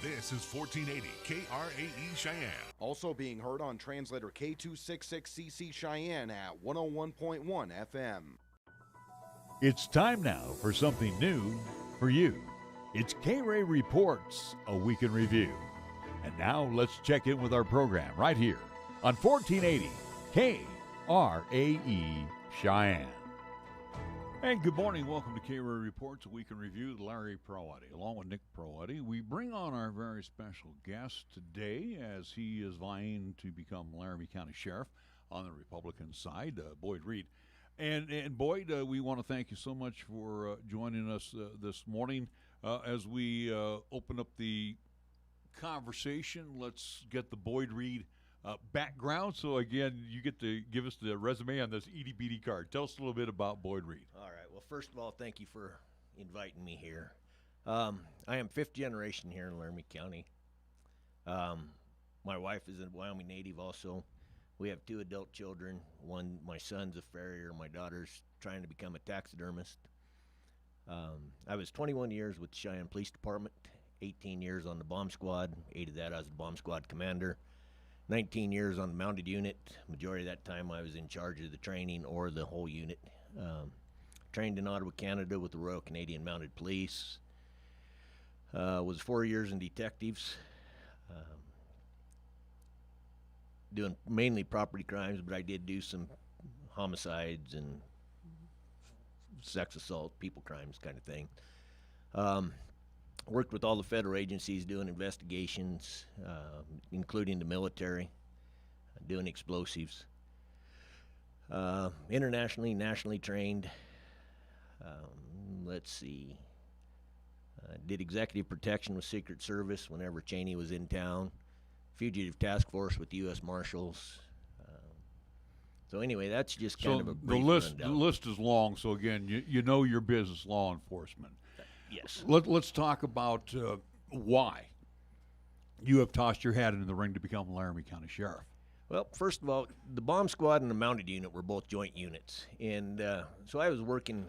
This is 1480 KRAE Cheyenne. Also being heard on translator K266CC Cheyenne at 101.1 FM. It's time now for something new for you. It's KRAE Reports, a week in review. And now let's check in with our program right here on 1480 KRAE Cheyenne. And good morning. Welcome to KRAE Reports, a week in review. Larry Wrede, along with Nick Wrede. We bring on our very special guest today as he is vying to become Laramie County Sheriff on the Republican side, Boyd Wrede. And Boyd, we want to thank you so much for joining us this morning. As we open up the conversation, let's get the Boyd Wrede background. So again, you get to give us the resume on this itty bitty card. Tell us a little bit about Boyd Wrede. All right. Well, first of all, thank you for inviting me here. I am fifth generation here in Laramie County. My wife is a Wyoming native also. We have two adult children. One, my son's a farrier. My daughter's trying to become a taxidermist. I was 21 years with the Cheyenne Police Department, 18 years on the bomb squad. 8 of that I was the bomb squad commander. 19 years on the mounted unit. Majority of that time I was in charge of the training or the whole unit. Trained in Ottawa, Canada with the Royal Canadian Mounted Police. Was 4 years in detectives. Doing mainly property crimes, but I did do some homicides and sex assault, people crimes kind of thing. Worked with all the federal agencies doing investigations, including the military, doing explosives. Internationally, nationally trained. Let's see. Did executive protection with Secret Service whenever Cheney was in town. Fugitive task force with U.S. Marshals. So anyway, that's just kind of a brief rundown. The list is long. So again, you know your business, law enforcement. Yes. Let's talk about why you have tossed your hat into the ring to become Laramie County Sheriff. Well, first of all, the bomb squad and the mounted unit were both joint units. And so I was working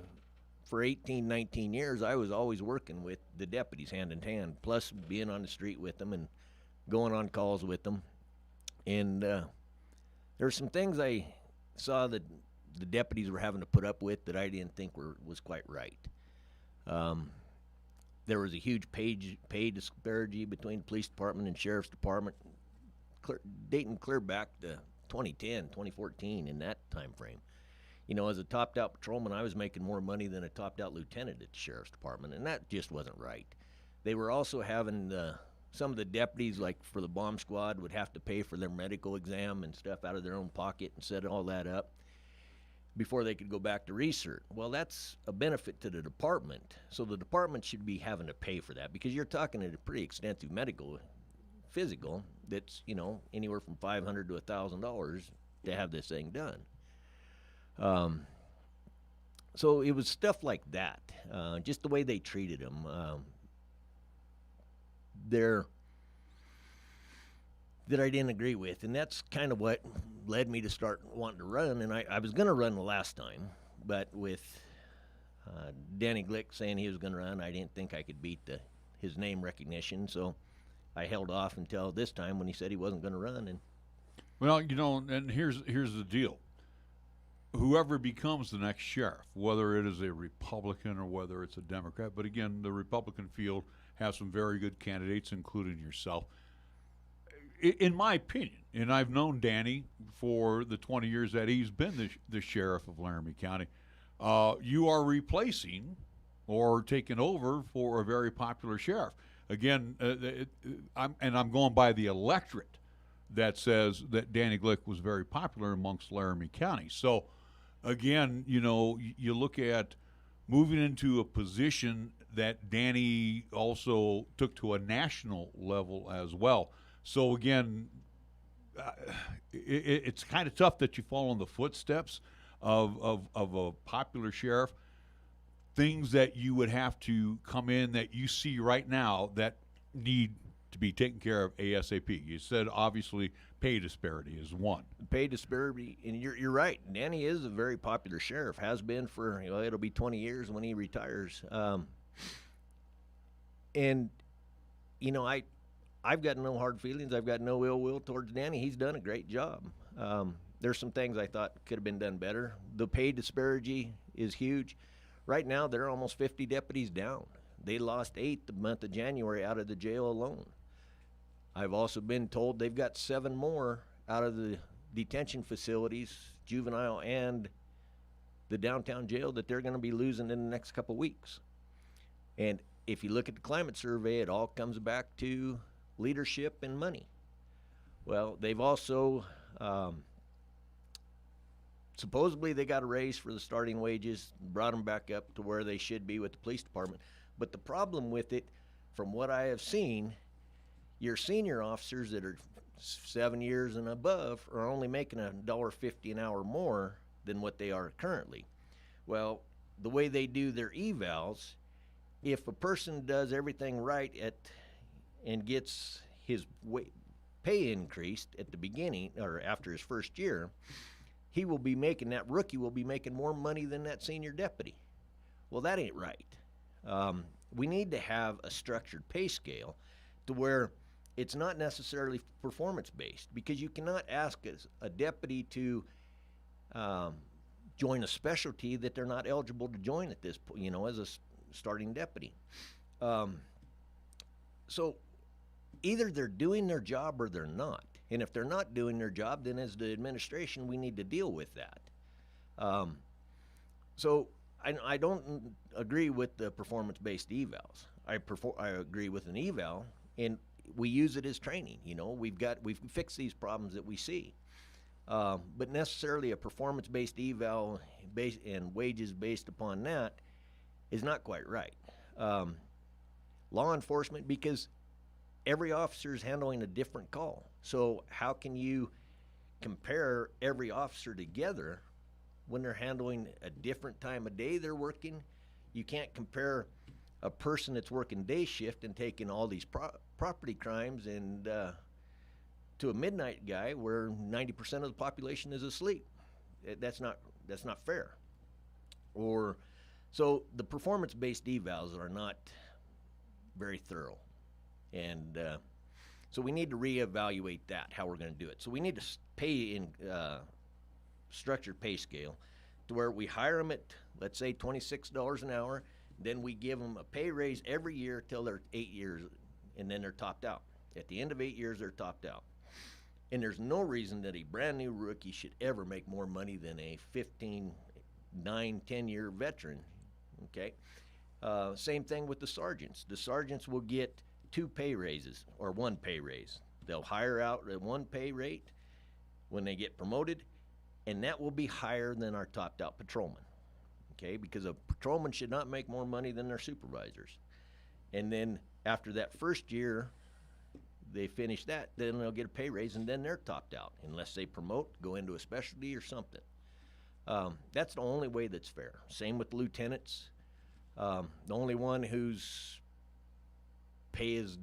for 18, 19 years. I was always working with the deputies hand in hand, plus being on the street with them and going on calls with them. And there were some things I saw that the deputies were having to put up with that I didn't think was quite right. There was a huge pay disparity between the police department and sheriff's department, dating clear back to 2010, 2014, in that time frame. You know, as a topped-out patrolman, I was making more money than a topped-out lieutenant at the sheriff's department, and that just wasn't right. They were also having some of the deputies, like for the bomb squad, would have to pay for their medical exam and stuff out of their own pocket and set all that up before they could go back to research. Well, that's a benefit to the department. So the department should be having to pay for that because you're talking at a pretty extensive physical that's, you know, anywhere from $500 to $1,000 to have this thing done. So it was stuff like that, just the way they treated them. That I didn't agree with, and that's kind of what led me to start wanting to run. And I was going to run the last time, but with Danny Glick saying he was going to run, I didn't think I could beat his name recognition, so I held off until this time when he said he wasn't going to run. And well, you know, and here's the deal. Whoever becomes the next sheriff, whether it is a Republican or whether it's a Democrat, but again, the Republican field has some very good candidates, including yourself. In my opinion, and I've known Danny for the 20 years that he's been the sheriff of Laramie County, you are replacing or taking over for a very popular sheriff. Again, I'm going by the electorate that says that Danny Glick was very popular amongst Laramie County. So, again, you know, you look at moving into a position that Danny also took to a national level as well. So, again, it's kind of tough that you follow in the footsteps of a popular sheriff. Things that you would have to come in that you see right now that need to be taken care of ASAP. You said, obviously, pay disparity is one. Pay disparity, and you're right. Danny is a very popular sheriff, has been for, you know, it'll be 20 years when he retires. And, you know, I've got no hard feelings. I've got no ill will towards Danny. He's done a great job. There's some things I thought could have been done better. The pay disparity is huge. Right now, there are almost 50 deputies down. They lost 8 the month of January out of the jail alone. I've also been told they've got 7 more out of the detention facilities, juvenile and the downtown jail, that they're going to be losing in the next couple weeks. And if you look at the climate survey, it all comes back to leadership and money. Well, they've also supposedly they got a raise for the starting wages, brought them back up to where they should be with the police department. But the problem with it, from what I have seen, your senior officers that are 7 years and above are only making $1.50 an hour more than what they are currently. Well, the way they do their evals, if a person does everything right and gets his pay increased at the beginning or after his first year, that rookie will be making more money than that senior deputy. Well, that ain't right. We need to have a structured pay scale to where it's not necessarily performance-based, because you cannot ask a deputy to join a specialty that they're not eligible to join at this point, as a starting deputy. So either they're doing their job or they're not. And if they're not doing their job, then as the administration, we need to deal with that. So I don't agree with the performance-based evals. I agree with an eval, and we use it as training. We've fixed these problems that we see. But necessarily a performance-based eval and wages based upon that is not quite right. Law enforcement, because every officer is handling a different call. So how can you compare every officer together when they're handling a different time of day they're working? You can't compare a person that's working day shift and taking all these property crimes and to a midnight guy where 90% of the population is asleep. That's not fair. So the performance-based evals are not very thorough, and so we need to reevaluate that, how we're going to do it. So we need to pay in structured pay scale to where we hire them at, let's say, $26 an hour. Then we give them a pay raise every year till they're 8 years, and then they're topped out. At the end of 8 years, they're topped out. And there's no reason that a brand new rookie should ever make more money than a 15, 9, 10-year veteran. Okay. Same thing with the sergeants. The sergeants will get 2 pay raises or 1 pay raise. They'll hire out at 1 pay rate when they get promoted, and that will be higher than our topped out patrolman. Okay, because a patrolman should not make more money than their supervisors. And then after that first year, they finish that, then they'll get a pay raise, and then they're topped out, unless they promote, go into a specialty or something. That's the only way that's fair. Same with lieutenants. The only one whose pay is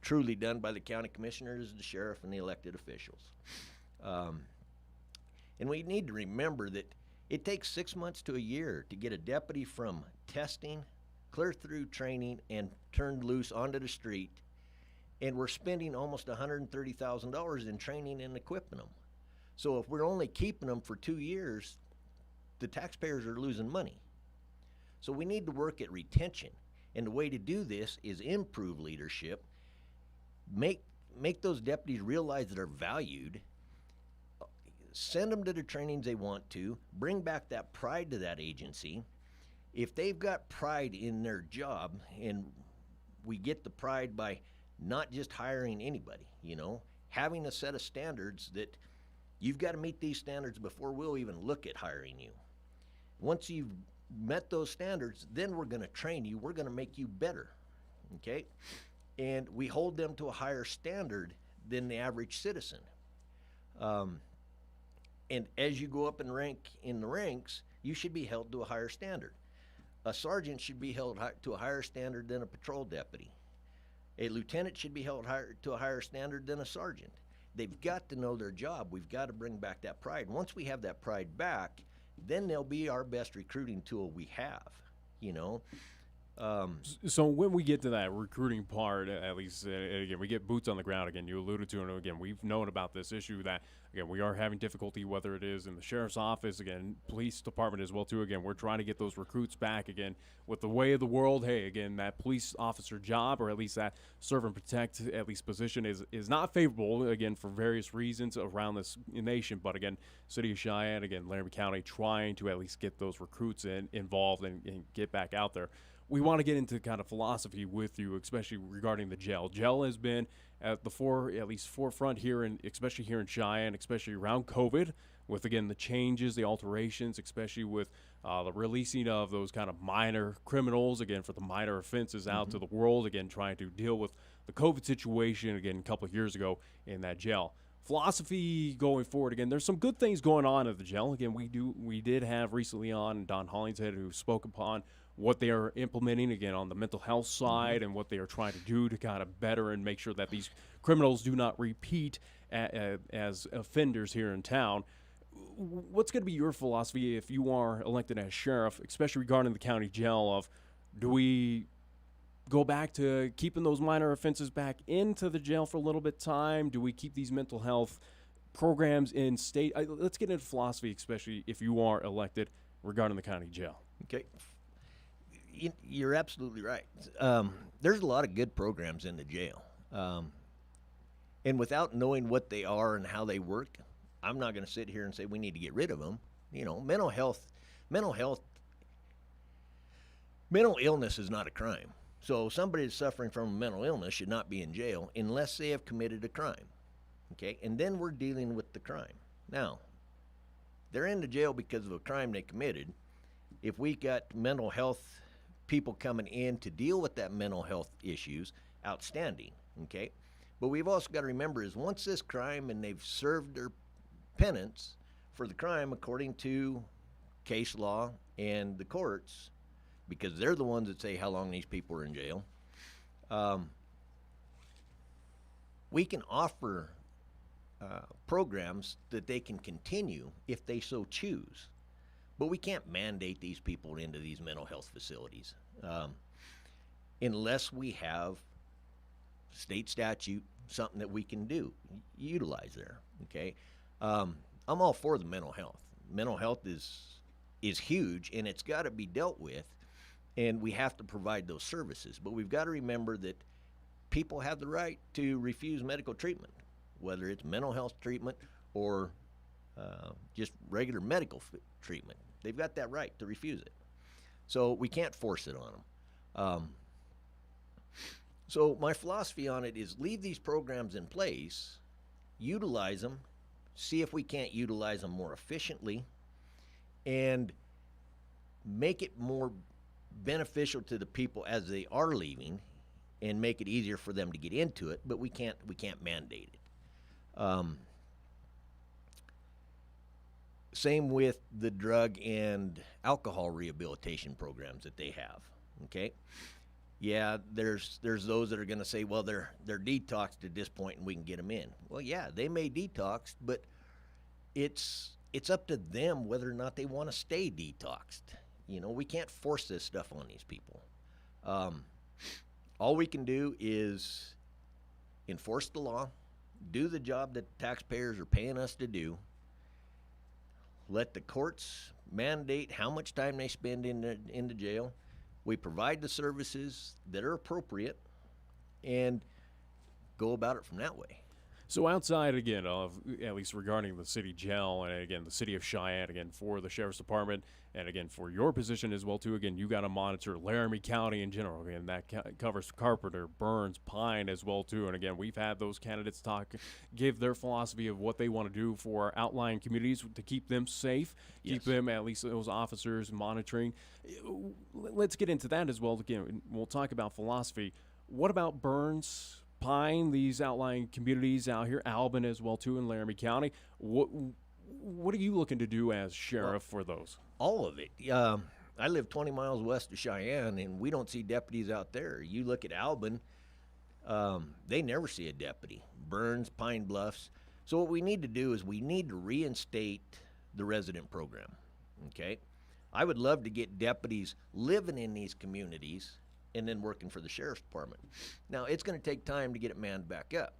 truly done by the county commissioner is the sheriff and the elected officials. And we need to remember that it takes 6 months to a year to get a deputy from testing, clear through training, and turned loose onto the street. And we're spending almost $130,000 in training and equipping them. So if we're only keeping them for 2 years, the taxpayers are losing money. So we need to work at retention. And the way to do this is improve leadership, make those deputies realize that they're valued, send them to the trainings they want to, bring back that pride to that agency. If they've got pride in their job, and we get the pride by not just hiring anybody, having a set of standards that you've got to meet these standards before we'll even look at hiring you. Once you've met those standards, then we're going to train you. We're going to make you better, okay? And we hold them to a higher standard than the average citizen. And as you go up in the ranks, you should be held to a higher standard. A sergeant should be held to a higher standard than a patrol deputy. A lieutenant should be held to a higher standard than a sergeant. They've got to know their job. We've got to bring back that pride. Once we have that pride back, then they'll be our best recruiting tool we have. So when we get to that recruiting part, at least, again, we get boots on the ground again. You alluded to it again. We've known about this issue that, again, we are having difficulty, whether it is in the sheriff's office, again, police department as well, too. Again, we're trying to get those recruits back again with the way of the world. Hey, again, that police officer job, or at least that serve and protect, at least position, is not favorable, again, for various reasons around this nation. But again, City of Cheyenne, again, Laramie County, trying to at least get those recruits involved and get back out there. We want to get into kind of philosophy with you, especially regarding the jail. Jail has been at the forefront here, especially here in Cheyenne, especially around COVID, with, again, the changes, the alterations, especially with the releasing of those kind of minor criminals, again, for the minor offenses out to the world, again, trying to deal with the COVID situation, again, a couple of years ago in that jail. Philosophy going forward, again, there's some good things going on at the jail. Again, we did have recently on Don Hollingshead, who spoke upon what they are implementing, again, on the mental health side and what they are trying to do to kind of better and make sure that these criminals do not repeat as offenders here in town. What's going to be your philosophy if you are elected as sheriff, especially regarding the county jail, of do we go back to keeping those minor offenses back into the jail for a little bit of time? Do we keep these mental health programs in state? Let's get into philosophy, especially if you are elected, regarding the county jail. Okay. You're absolutely right. There's a lot of good programs in the jail. And without knowing what they are and how they work, I'm not going to sit here and say we need to get rid of them. You know, mental illness is not a crime. So somebody that's suffering from a mental illness should not be in jail unless they have committed a crime. Okay? And then we're dealing with the crime. Now, they're in the jail because of a crime they committed. If we got mental health people coming in to deal with that mental health issues, outstanding, okay? But we've also got to remember is once this crime and they've served their penance for the crime according to case law and the courts, because they're the ones that say how long these people are in jail, we can offer programs that they can continue if they so choose. But we can't mandate these people into these mental health facilities unless we have state statute, something that we can utilize there, okay? I'm all for the mental health. Mental health is huge, and it's got to be dealt with, and we have to provide those services. But we've got to remember that people have the right to refuse medical treatment, whether it's mental health treatment or just regular medical treatment. They've got that right to refuse it. So we can't force it on them. So my philosophy on it is leave these programs in place, utilize them, see if we can't utilize them more efficiently, and make it more beneficial to the people as they are leaving, and make it easier for them to get into it. But we can't mandate it. Same with the drug and alcohol rehabilitation programs that they have. Okay, yeah, there's those that are going to say, well, they're detoxed at this point and we can get them in. Well, yeah, they may detox, but it's up to them whether or not they want to stay detoxed. You know, we can't force this stuff on these people. All we can do is enforce the law, do the job that taxpayers are paying us to do. Let the courts mandate how much time they spend in the jail. We provide the services that are appropriate and go about it from that way. So outside, again, of at least regarding the city jail and, again, the city of Cheyenne, again, for the sheriff's department and, again, for your position as well, too, again, you got to monitor Laramie County in general. Again, that covers Carpenter, Burns, Pine as well, too. And, again, we've had those candidates give their philosophy of what they want to do for outlying communities to keep them safe, keep them, at least those officers, monitoring. Let's get into that as well. Again, we'll talk about philosophy. What about Burns, Pine, these outlying communities out here, Albin as well too in Laramie County? What are you looking to do as sheriff for those? All of it. I live 20 miles west of Cheyenne, and we don't see deputies out there. You look at Albin, they never see a deputy. Burns, Pine Bluffs. So what we need to do is we need to reinstate the resident program. Okay, I would love to get deputies living in these communities and then working for the sheriff's department. Now, it's going to take time to get it manned back up,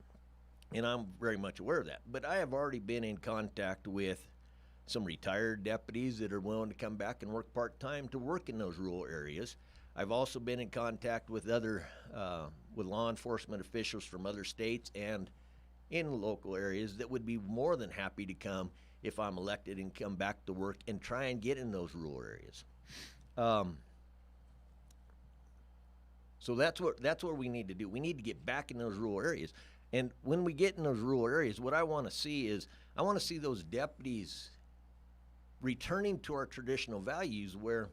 and I'm very much aware of that. But I have already been in contact with some retired deputies that are willing to come back and work part-time to work in those rural areas. I've also been in contact with other with law enforcement officials from other states and in local areas that would be more than happy to come if I'm elected and come back to work and try and get in those rural areas. So that's what we need to do. We need to get back in those rural areas. And when we get in those rural areas, what I want to see is I want to see those deputies returning to our traditional values where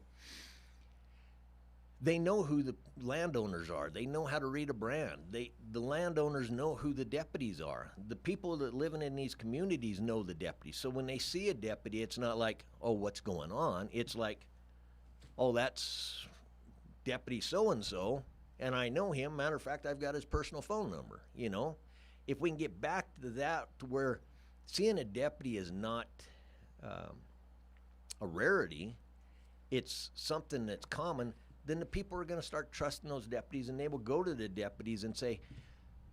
they know who the landowners are. They know how to read a brand. The landowners know who the deputies are. The people that living in these communities know the deputies. So when they see a deputy, it's not like, oh, what's going on? It's like, oh, that's Deputy so-and-so, and I know him. Matter of fact, I've got his personal phone number, you know? If we can get back to that, to where seeing a deputy is not a rarity, it's something that's common, then the people are going to start trusting those deputies, and they will go to the deputies and say,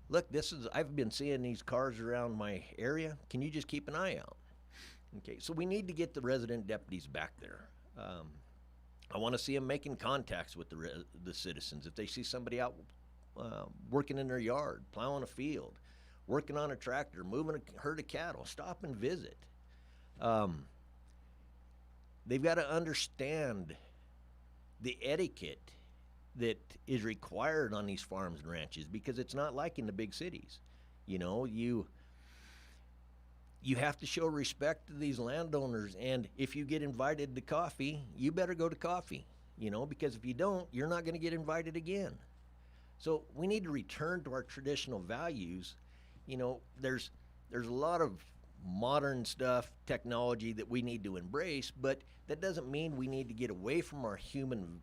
look, I've been seeing these cars around my area. Can you just keep an eye out? Okay, so we need to get the resident deputies back there. I want to see them making contacts with the citizens. If they see somebody out working in their yard, plowing a field, working on a tractor, moving a herd of cattle, stop and visit. They've got to understand the etiquette that is required on these farms and ranches, because it's not like in the big cities. You know, you have to show respect to these landowners, and if you get invited to coffee, you better go to coffee, you know, because if you don't, you're not going to get invited again. So we need to return to our traditional values. You know, there's a lot of modern stuff, technology that we need to embrace, but that doesn't mean we need to get away from our human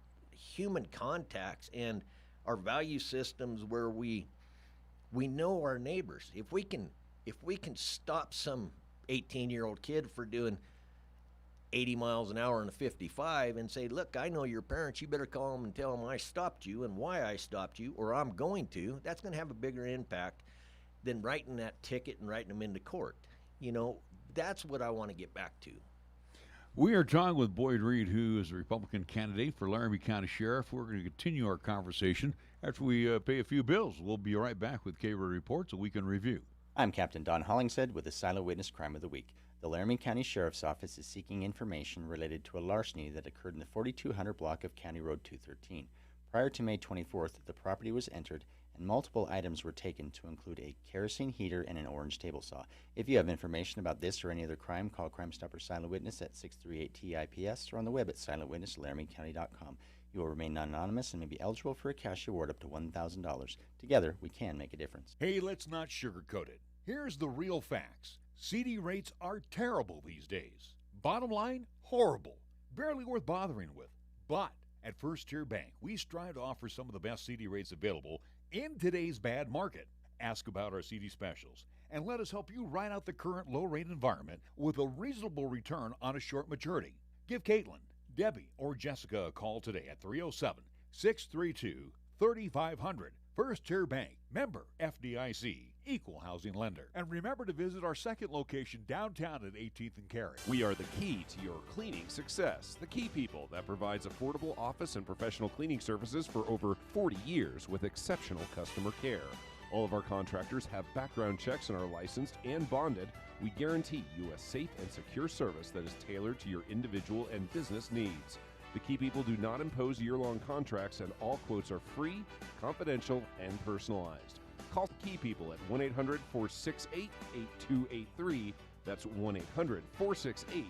contacts and our value systems where we know our neighbors. If we can stop some 18-year-old kid for doing 80 miles an hour in a 55 and say, look, I know your parents, you better call them and tell them I stopped you and why I stopped you, or I'm going to, that's going to have a bigger impact than writing that ticket and writing them into court. You know, that's what I want to get back to. We are talking with Boyd Wrede, who is a Republican candidate for Laramie County Sheriff. We're going to continue our conversation after we pay a few bills. We'll be right back with KRAE Reports, a weekend review. I'm Captain Don Hollingshead with the Silent Witness Crime of the Week. The Laramie County Sheriff's Office is seeking information related to a larceny that occurred in the 4200 block of County Road 213. Prior to May 24th, the property was entered and multiple items were taken, to include a kerosene heater and an orange table saw. If you have information about this or any other crime, call Crime Stopper Silent Witness at 638-TIPS or on the web at silentwitnesslaramecounty.com. You will remain anonymous and may be eligible for a cash award up to $1,000. Together, we can make a difference. Hey, let's not sugarcoat it. Here's the real facts. CD rates are terrible these days. Bottom line, horrible. Barely worth bothering with. But at First Tier Bank, we strive to offer some of the best CD rates available in today's bad market. Ask about our CD specials and let us help you ride out the current low-rate environment with a reasonable return on a short maturity. Give Caitlin, Debbie, or Jessica a call today at 307-632-3500. First Tier Bank, member FDIC, equal housing lender. And remember to visit our second location downtown at 18th and KRAE. We are the key to your cleaning success. The Key People that provides affordable office and professional cleaning services for over 40 years with exceptional customer care. All of our contractors have background checks and are licensed and bonded. We guarantee you a safe and secure service that is tailored to your individual and business needs. The Key People do not impose year-long contracts, and all quotes are free, confidential, and personalized. Call the Key People at 1-800-468-8283. That's 1-800-468-8283.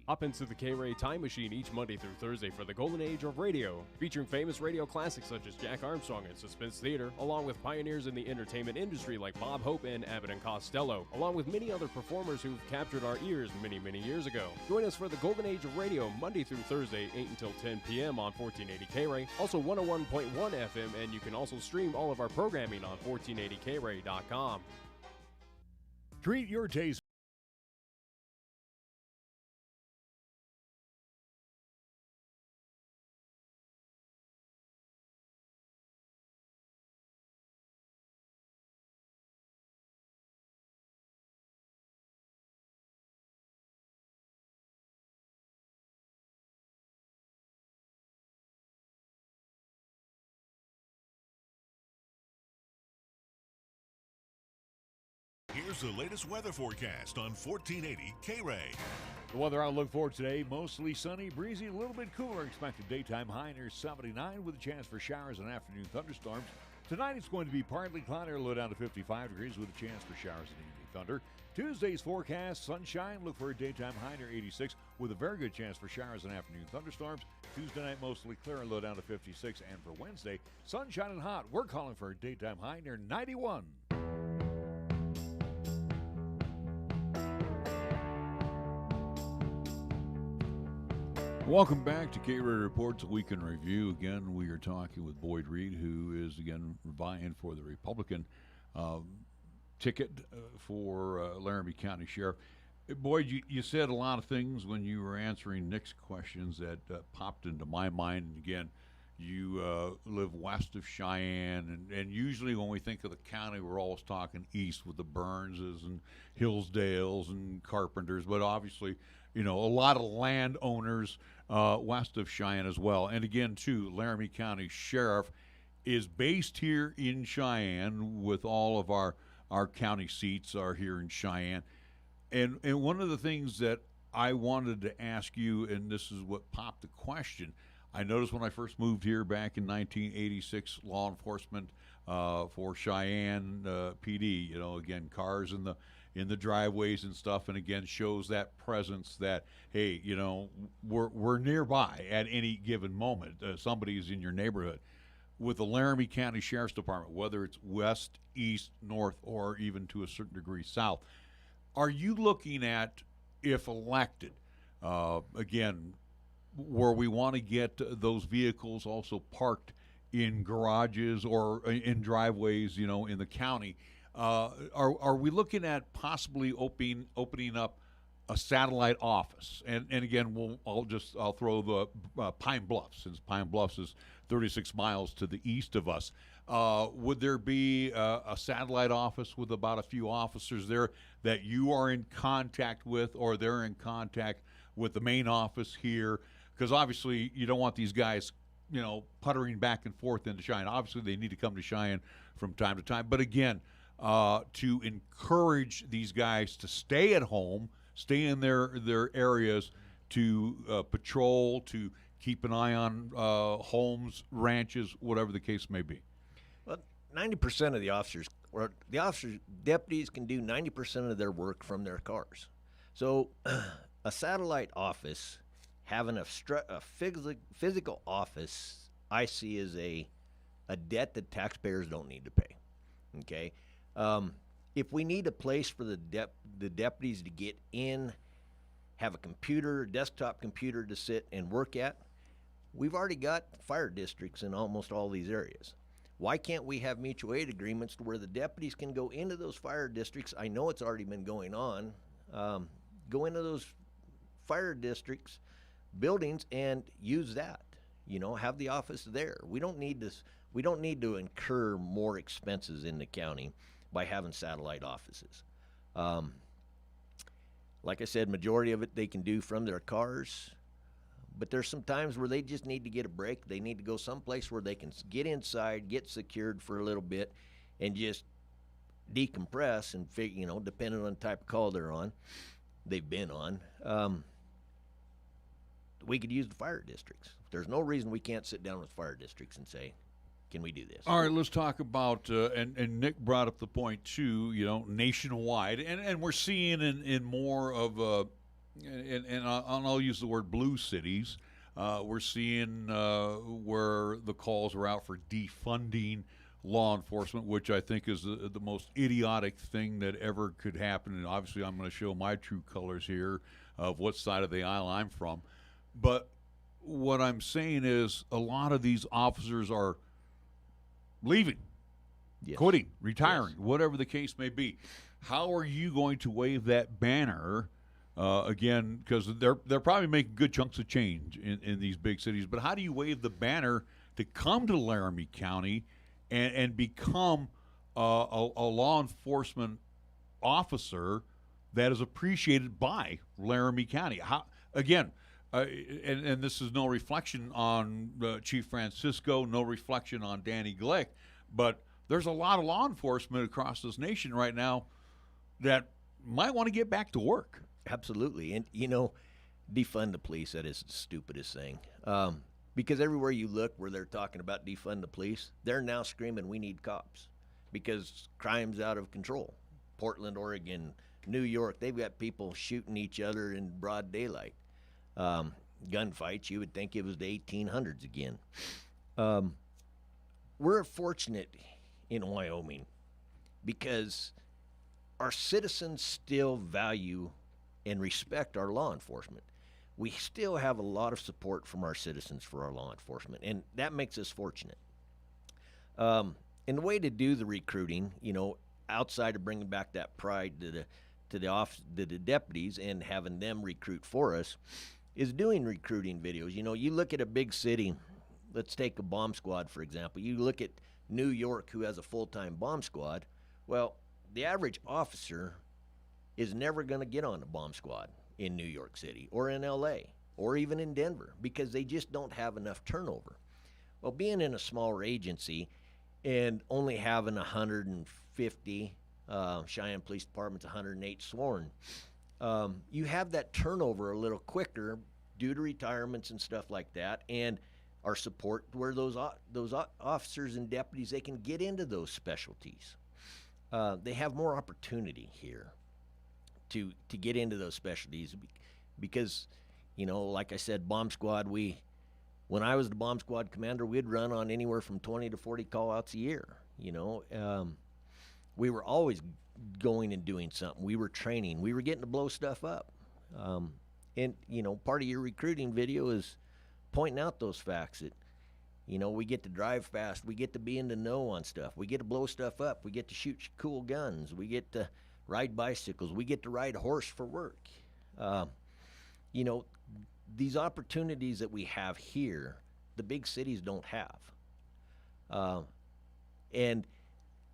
Hop into the KRAE Time Machine each Monday through Thursday for the golden age of radio, featuring famous radio classics such as Jack Armstrong and Suspense Theater, along with pioneers in the entertainment industry like Bob Hope and Abbott and Costello, along with many other performers who've captured our ears many, many years ago. Join us for the golden age of radio Monday through Thursday, 8 until 10 p.m. on 1480 KRAE, also 101.1 FM, and you can also stream all of our programming on 1480krae.com. Treat your taste Here's the latest weather forecast on 1480 KRAE. The weather outlook for today, mostly sunny, breezy, a little bit cooler. Expected daytime high near 79 with a chance for showers and afternoon thunderstorms. Tonight it's going to be partly cloudy, low down to 55 degrees with a chance for showers and evening thunder. Tuesday's forecast, sunshine, look for a daytime high near 86 with a very good chance for showers and afternoon thunderstorms. Tuesday night mostly clear and low down to 56. And for Wednesday, sunshine and hot. We're calling for a daytime high near 91. Welcome back to KRAE Reports, a week in review. Again, we are talking with Boyd Wrede, who is, again, vying for the Republican ticket for Laramie County Sheriff. Boyd, you said a lot of things when you were answering Nick's questions that popped into my mind. And again, you live west of Cheyenne, and usually when we think of the county, we're always talking east with the Burnses and Hillsdales and Carpenters, but obviously, you know, a lot of landowners west of Cheyenne as well. And again, too, Laramie County Sheriff is based here in Cheyenne with all of our county seats are here in Cheyenne. And one of the things that I wanted to ask you, and this is what popped the question, I noticed when I first moved here back in 1986, law enforcement for Cheyenne PD, you know, again, cars in the driveways and stuff, and again shows that presence that, hey, you know, we're nearby at any given moment. Somebody's in your neighborhood. With the Laramie County Sheriff's Department, whether it's west, east, north, or even to a certain degree south, are you looking at, if elected, again, where we want to get those vehicles also parked in garages or in driveways, you know, in the county? Are we looking at possibly opening up a satellite office? And again, I'll throw the Pine Bluffs, since Pine Bluffs is 36 miles to the east of us. Would there be a satellite office with about a few officers there that you are in contact with, or they're in contact with the main office here? Because obviously you don't want these guys, you know, puttering back and forth into Cheyenne. Obviously they need to come to Cheyenne from time to time. But again, to encourage these guys to stay at home, stay in their areas, to patrol, to keep an eye on homes, ranches, whatever the case may be. Well, 90% of the deputies can do 90% of their work from their cars. So a satellite office, having a physical office, I see as a debt that taxpayers don't need to pay. Okay? If we need a place for the deputies to get in, have a desktop computer to sit and work at, we've already got fire districts in almost all these areas. Why can't we have mutual aid agreements to where the deputies can go into those fire districts? I know it's already been going on. Go into those fire districts, buildings, and use that. You know, have the office there. We don't need to incur more expenses in the county by having satellite offices. Like I said, majority of it they can do from their cars, but there's some times where they just need to get a break. They need to go someplace where they can get inside, get secured for a little bit, and just decompress and figure, you know, depending on the type of call they've been on. We could use the fire districts. There's no reason we can't sit down with fire districts and say, can we do this? All right, let's talk about, and Nick brought up the point too, you know, nationwide, and we're seeing in more of, and I'll use the word blue cities, we're seeing where the calls are out for defunding law enforcement, which I think is the most idiotic thing that ever could happen. And obviously I'm going to show my true colors here of what side of the aisle I'm from. But what I'm saying is a lot of these officers are leaving, Yes. quitting, retiring, whatever the case may be. How are you going to wave that banner again? Because they're probably making good chunks of change in these big cities. But how do you wave the banner to come to Laramie County and become a law enforcement officer that is appreciated by Laramie County? How again? And this is no reflection on Chief Francisco, no reflection on Danny Glick, but there's a lot of law enforcement across this nation right now that might want to get back to work. Absolutely. And, defund the police, that is the stupidest thing. Because everywhere you look where they're talking about defund the police, they're now screaming, we need cops, because crime's out of control. Portland, Oregon, New York, they've got people shooting each other in broad daylight. Gunfights, you would think it was the 1800s again. We're fortunate in Wyoming because our citizens still value and respect our law enforcement. We still have a lot of support from our citizens for our law enforcement, and that makes us fortunate. And the way to do the recruiting, outside of bringing back that pride to the deputies and having them recruit for us, is doing recruiting videos. You look at a big city, let's take a bomb squad, for example. You look at New York, who has a full-time bomb squad. Well, the average officer is never going to get on a bomb squad in New York City or in LA or even in Denver because they just don't have enough turnover. Well, being in a smaller agency and only having 150, Cheyenne Police Department's 108 sworn, you have that turnover a little quicker due to retirements and stuff like that, and our support where those officers and deputies, they can get into those specialties. They have more opportunity here to get into those specialties because, like I said, bomb squad, when I was the bomb squad commander, we'd run on anywhere from 20 to 40 call-outs a year, We were always going and doing something. We were training. We were getting to blow stuff up. And, part of your recruiting video is pointing out those facts that, we get to drive fast. We get to be in the know on stuff. We get to blow stuff up. We get to shoot cool guns. We get to ride bicycles. We get to ride a horse for work. These opportunities that we have here, the big cities don't have. And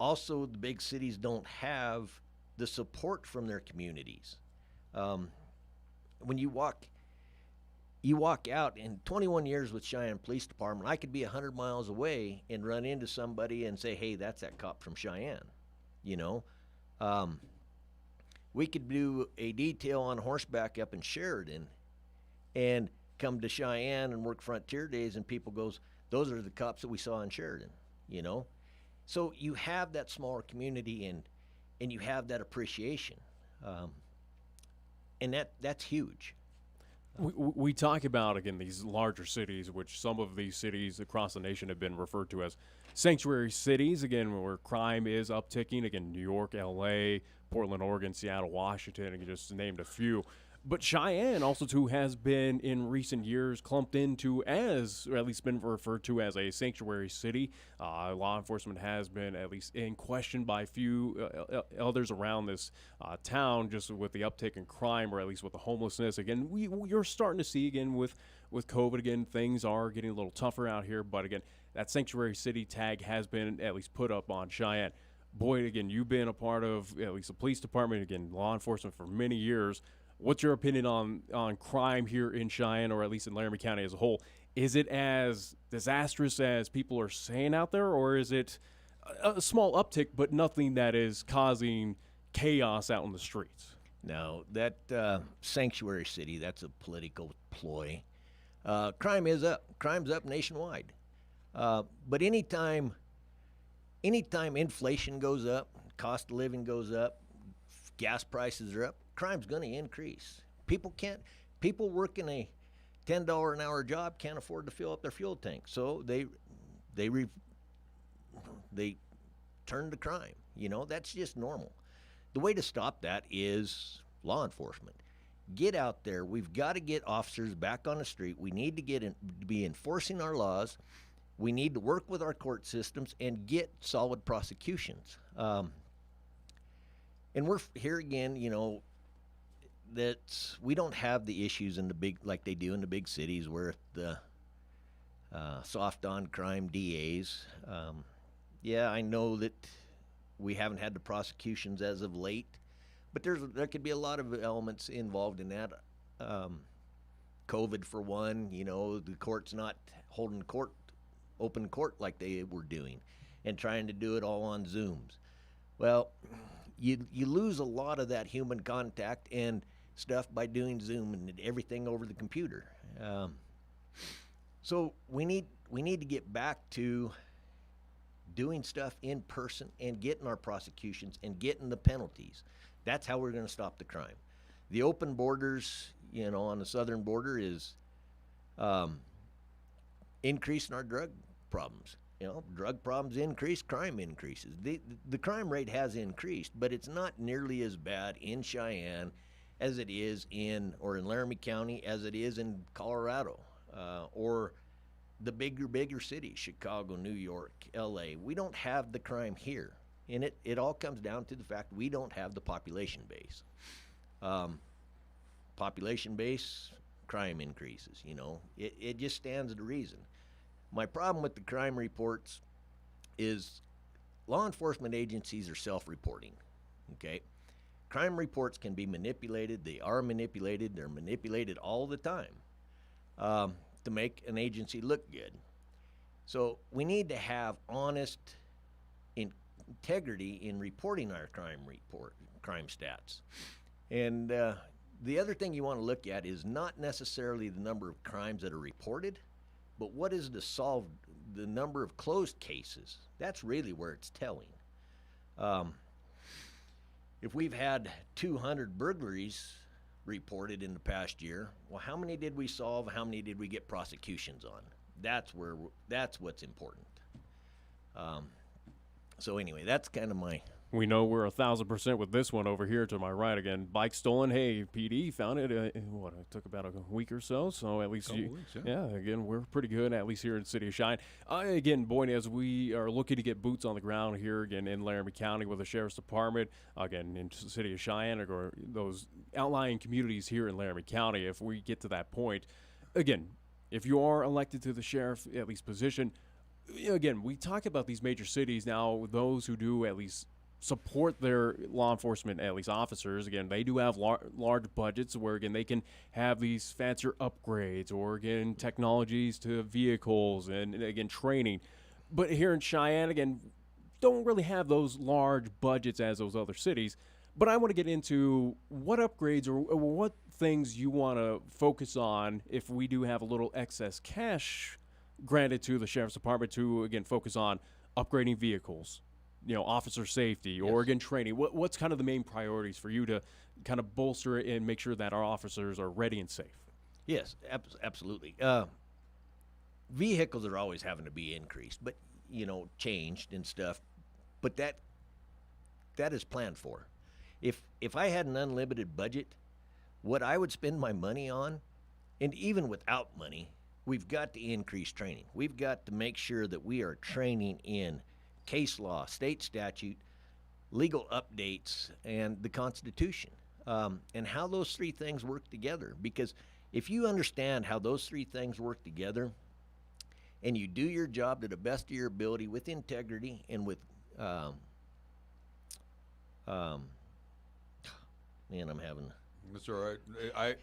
also the big cities don't have the support from their communities. When you walk out in 21 years with Cheyenne Police Department, I could be 100 miles away and run into somebody and say, hey, that's that cop from Cheyenne. We could do a detail on horseback up in Sheridan and come to Cheyenne and work Frontier Days, and people goes, those are the cops that we saw in Sheridan, So you have that smaller community and you have that appreciation. And that's huge. We talk about, again, these larger cities, which some of these cities across the nation have been referred to as sanctuary cities, again, where crime is upticking. Again, New York, L.A., Portland, Oregon, Seattle, Washington, and you just named a few. But Cheyenne also, too, has been in recent years clumped into as, or at least been referred to as a sanctuary city. Law enforcement has been at least in question by a few elders around this town, just with the uptick in crime, or at least with the homelessness. Again, you're starting to see, again, with COVID, again, things are getting a little tougher out here. But again, that sanctuary city tag has been at least put up on Cheyenne. Boyd, again, you've been a part of at least the police department, again, law enforcement for many years. What's your opinion on crime here in Cheyenne, or at least in Laramie County as a whole? Is it as disastrous as people are saying out there, or is it a small uptick, but nothing that is causing chaos out in the streets? No, that sanctuary city, that's a political ploy. Crime is up. Crime's up nationwide. But anytime inflation goes up, cost of living goes up, gas prices are up, crime's going to increase. People working a $10 an hour job can't afford to fill up their fuel tank, so they turn to crime. That's just normal. The way to stop that is law enforcement. Get out there. We've got to get officers back on the street. We need to be enforcing our laws. We need to work with our court systems and get solid prosecutions. And we're here again, that we don't have the issues in the big, like they do in the big cities, where the soft on crime DAs. Yeah, I know that we haven't had the prosecutions as of late, but there could be a lot of elements involved in that. COVID for one, the court's not holding open court like they were doing, and trying to do it all on Zooms. Well, you lose a lot of that human contact and stuff by doing Zoom and everything over the computer. So we need to get back to doing stuff in person and getting our prosecutions and getting the penalties. That's how we're going to stop the crime. The open borders, on the southern border is increasing our drug problems. Drug problems increase, crime increases. The crime rate has increased, but it's not nearly as bad in Cheyenne as it is in Laramie County as it is in Colorado or the bigger cities, Chicago, New York, LA. We don't have the crime here. And it all comes down to the fact we don't have the population base. Population base, crime increases, It just stands to reason. My problem with the crime reports is law enforcement agencies are self-reporting, okay? Crime reports can be manipulated. They are manipulated. They're manipulated all the time to make an agency look good. So we need to have honest integrity in reporting our crime stats. And the other thing you want to look at is not necessarily the number of crimes that are reported, but what is the number of closed cases? That's really where it's telling. If we've had 200 burglaries reported in the past year, well, how many did we solve? How many did we get prosecutions on? That's what's important. So anyway, that's kind of my. We know we're 1,000% with this one over here to my right again. Bike stolen. Hey, PD found it. It took about a week or so. So at least again, we're pretty good, at least here in the city of Cheyenne. Again, Boyd, as we are looking to get boots on the ground here again in Laramie County with the Sheriff's Department, again in the city of Cheyenne or those outlying communities here in Laramie County, if we get to that point, again, if you are elected to the sheriff, at least position, again, we talk about these major cities now, those who do at least support their law enforcement, at least officers. Again, they do have large budgets where, again, they can have these fancier upgrades or, again, technologies to vehicles and again, training. But here in Cheyenne, again, don't really have those large budgets as those other cities. But I want to get into what upgrades or what things you want to focus on if we do have a little excess cash granted to the Sheriff's Department to, again, focus on upgrading vehicles, officer safety, or again, training. What's kind of the main priorities for you to kind of bolster and make sure that our officers are ready and safe? Yes, absolutely. Vehicles are always having to be increased, but, changed and stuff. But that is planned for. If I had an unlimited budget, what I would spend my money on, and even without money, we've got to increase training. We've got to make sure that we are training in case law, state statute, legal updates, and the Constitution, and how those three things work together. Because if you understand how those three things work together, and you do your job to the best of your ability with integrity and with, man, I'm having. That's all right.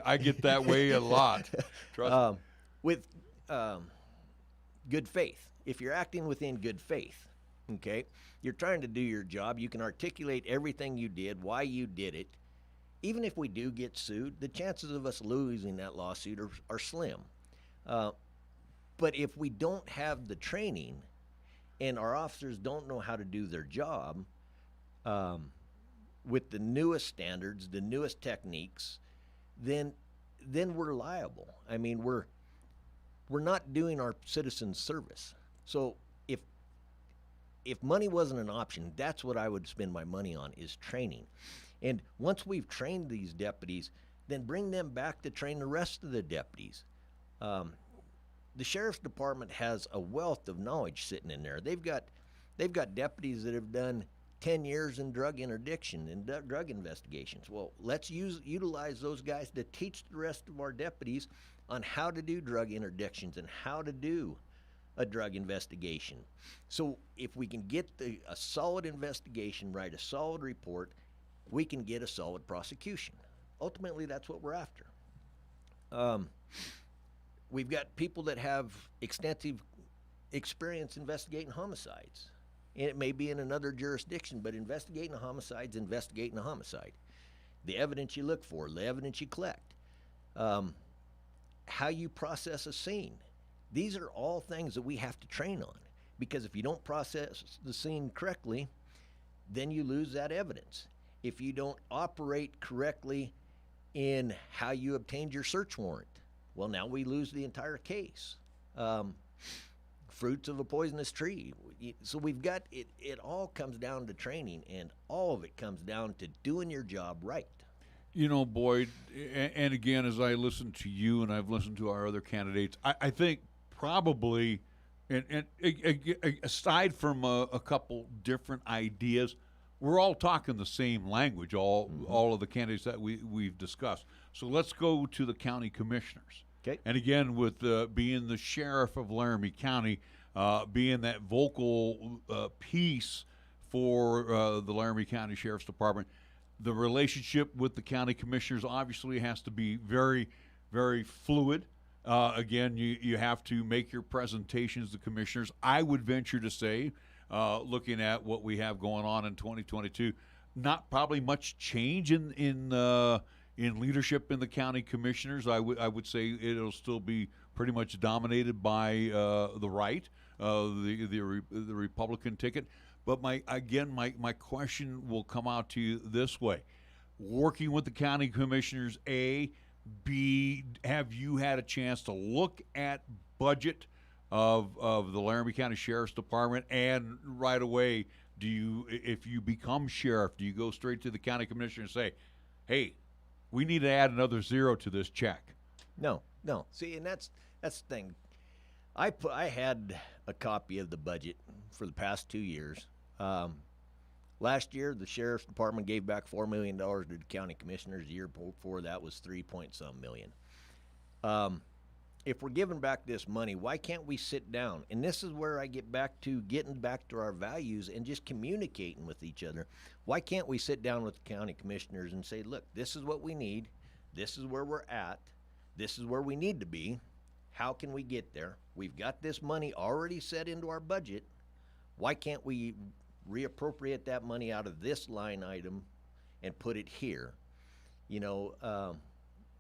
I get that way a lot. Trust me. With good faith. If you're acting within good faith, okay, you're trying to do your job. You can articulate everything you did, why you did it. Even if we do get sued, the chances of us losing that lawsuit are slim. But if we don't have the training and our officers don't know how to do their job with the newest standards, the newest techniques, then we're liable. I mean, we're not doing our citizens service. So if money wasn't an option, that's what I would spend my money on, is training. And once we've trained these deputies, then bring them back to train the rest of the deputies. The Sheriff's Department has a wealth of knowledge sitting in there. They've got deputies that have done 10 years in drug interdiction and drug investigations. Well, let's utilize those guys to teach the rest of our deputies on how to do drug interdictions and how to do a drug investigation. So if we can get a solid investigation, write a solid report, we can get a solid prosecution. Ultimately, that's what we're after. We've got people that have extensive experience investigating homicides. And it may be in another jurisdiction, but investigating a homicide's investigating a homicide. The evidence you look for, the evidence you collect, how you process a scene. These are all things that we have to train on, because if you don't process the scene correctly, then you lose that evidence. If you don't operate correctly in how you obtained your search warrant, well, now we lose the entire case. Fruits of a poisonous tree. So we've got it. It all comes down to training, and all of it comes down to doing your job right. You know, Boyd, and again, as I listen to you and I've listened to our other candidates, I think probably, and aside from a couple different ideas, we're all talking the same language, all of the candidates that we've discussed. So let's go to the county commissioners. Okay. And again, with being the sheriff of Laramie County, being that vocal piece for the Laramie County Sheriff's Department, the relationship with the county commissioners obviously has to be very, very fluid. Again, you have to make your presentations to commissioners. I would venture to say, looking at what we have going on in 2022, not probably much change in leadership in the county commissioners. I would say it'll still be pretty much dominated by the right, the Republican ticket. But my question will come out to you this way: working with the county commissioners, A, B, have you had a chance to look at budget of the Laramie County Sheriff's Department, and right away, if you become sheriff, do you go straight to the county commissioner and say, hey, we need to add another zero to this check? No. See, and that's the thing. I had a copy of the budget for the past 2 years. Last year, the Sheriff's Department gave back $4 million to the county commissioners. The year before that was 3-point-some million. If we're giving back this money, why can't we sit down? And this is where I get back to getting back to our values and just communicating with each other. Why can't we sit down with the county commissioners and say, look, this is what we need. This is where we're at. This is where we need to be. How can we get there? We've got this money already set into our budget. Why can't we reappropriate that money out of this line item and put it here? You know,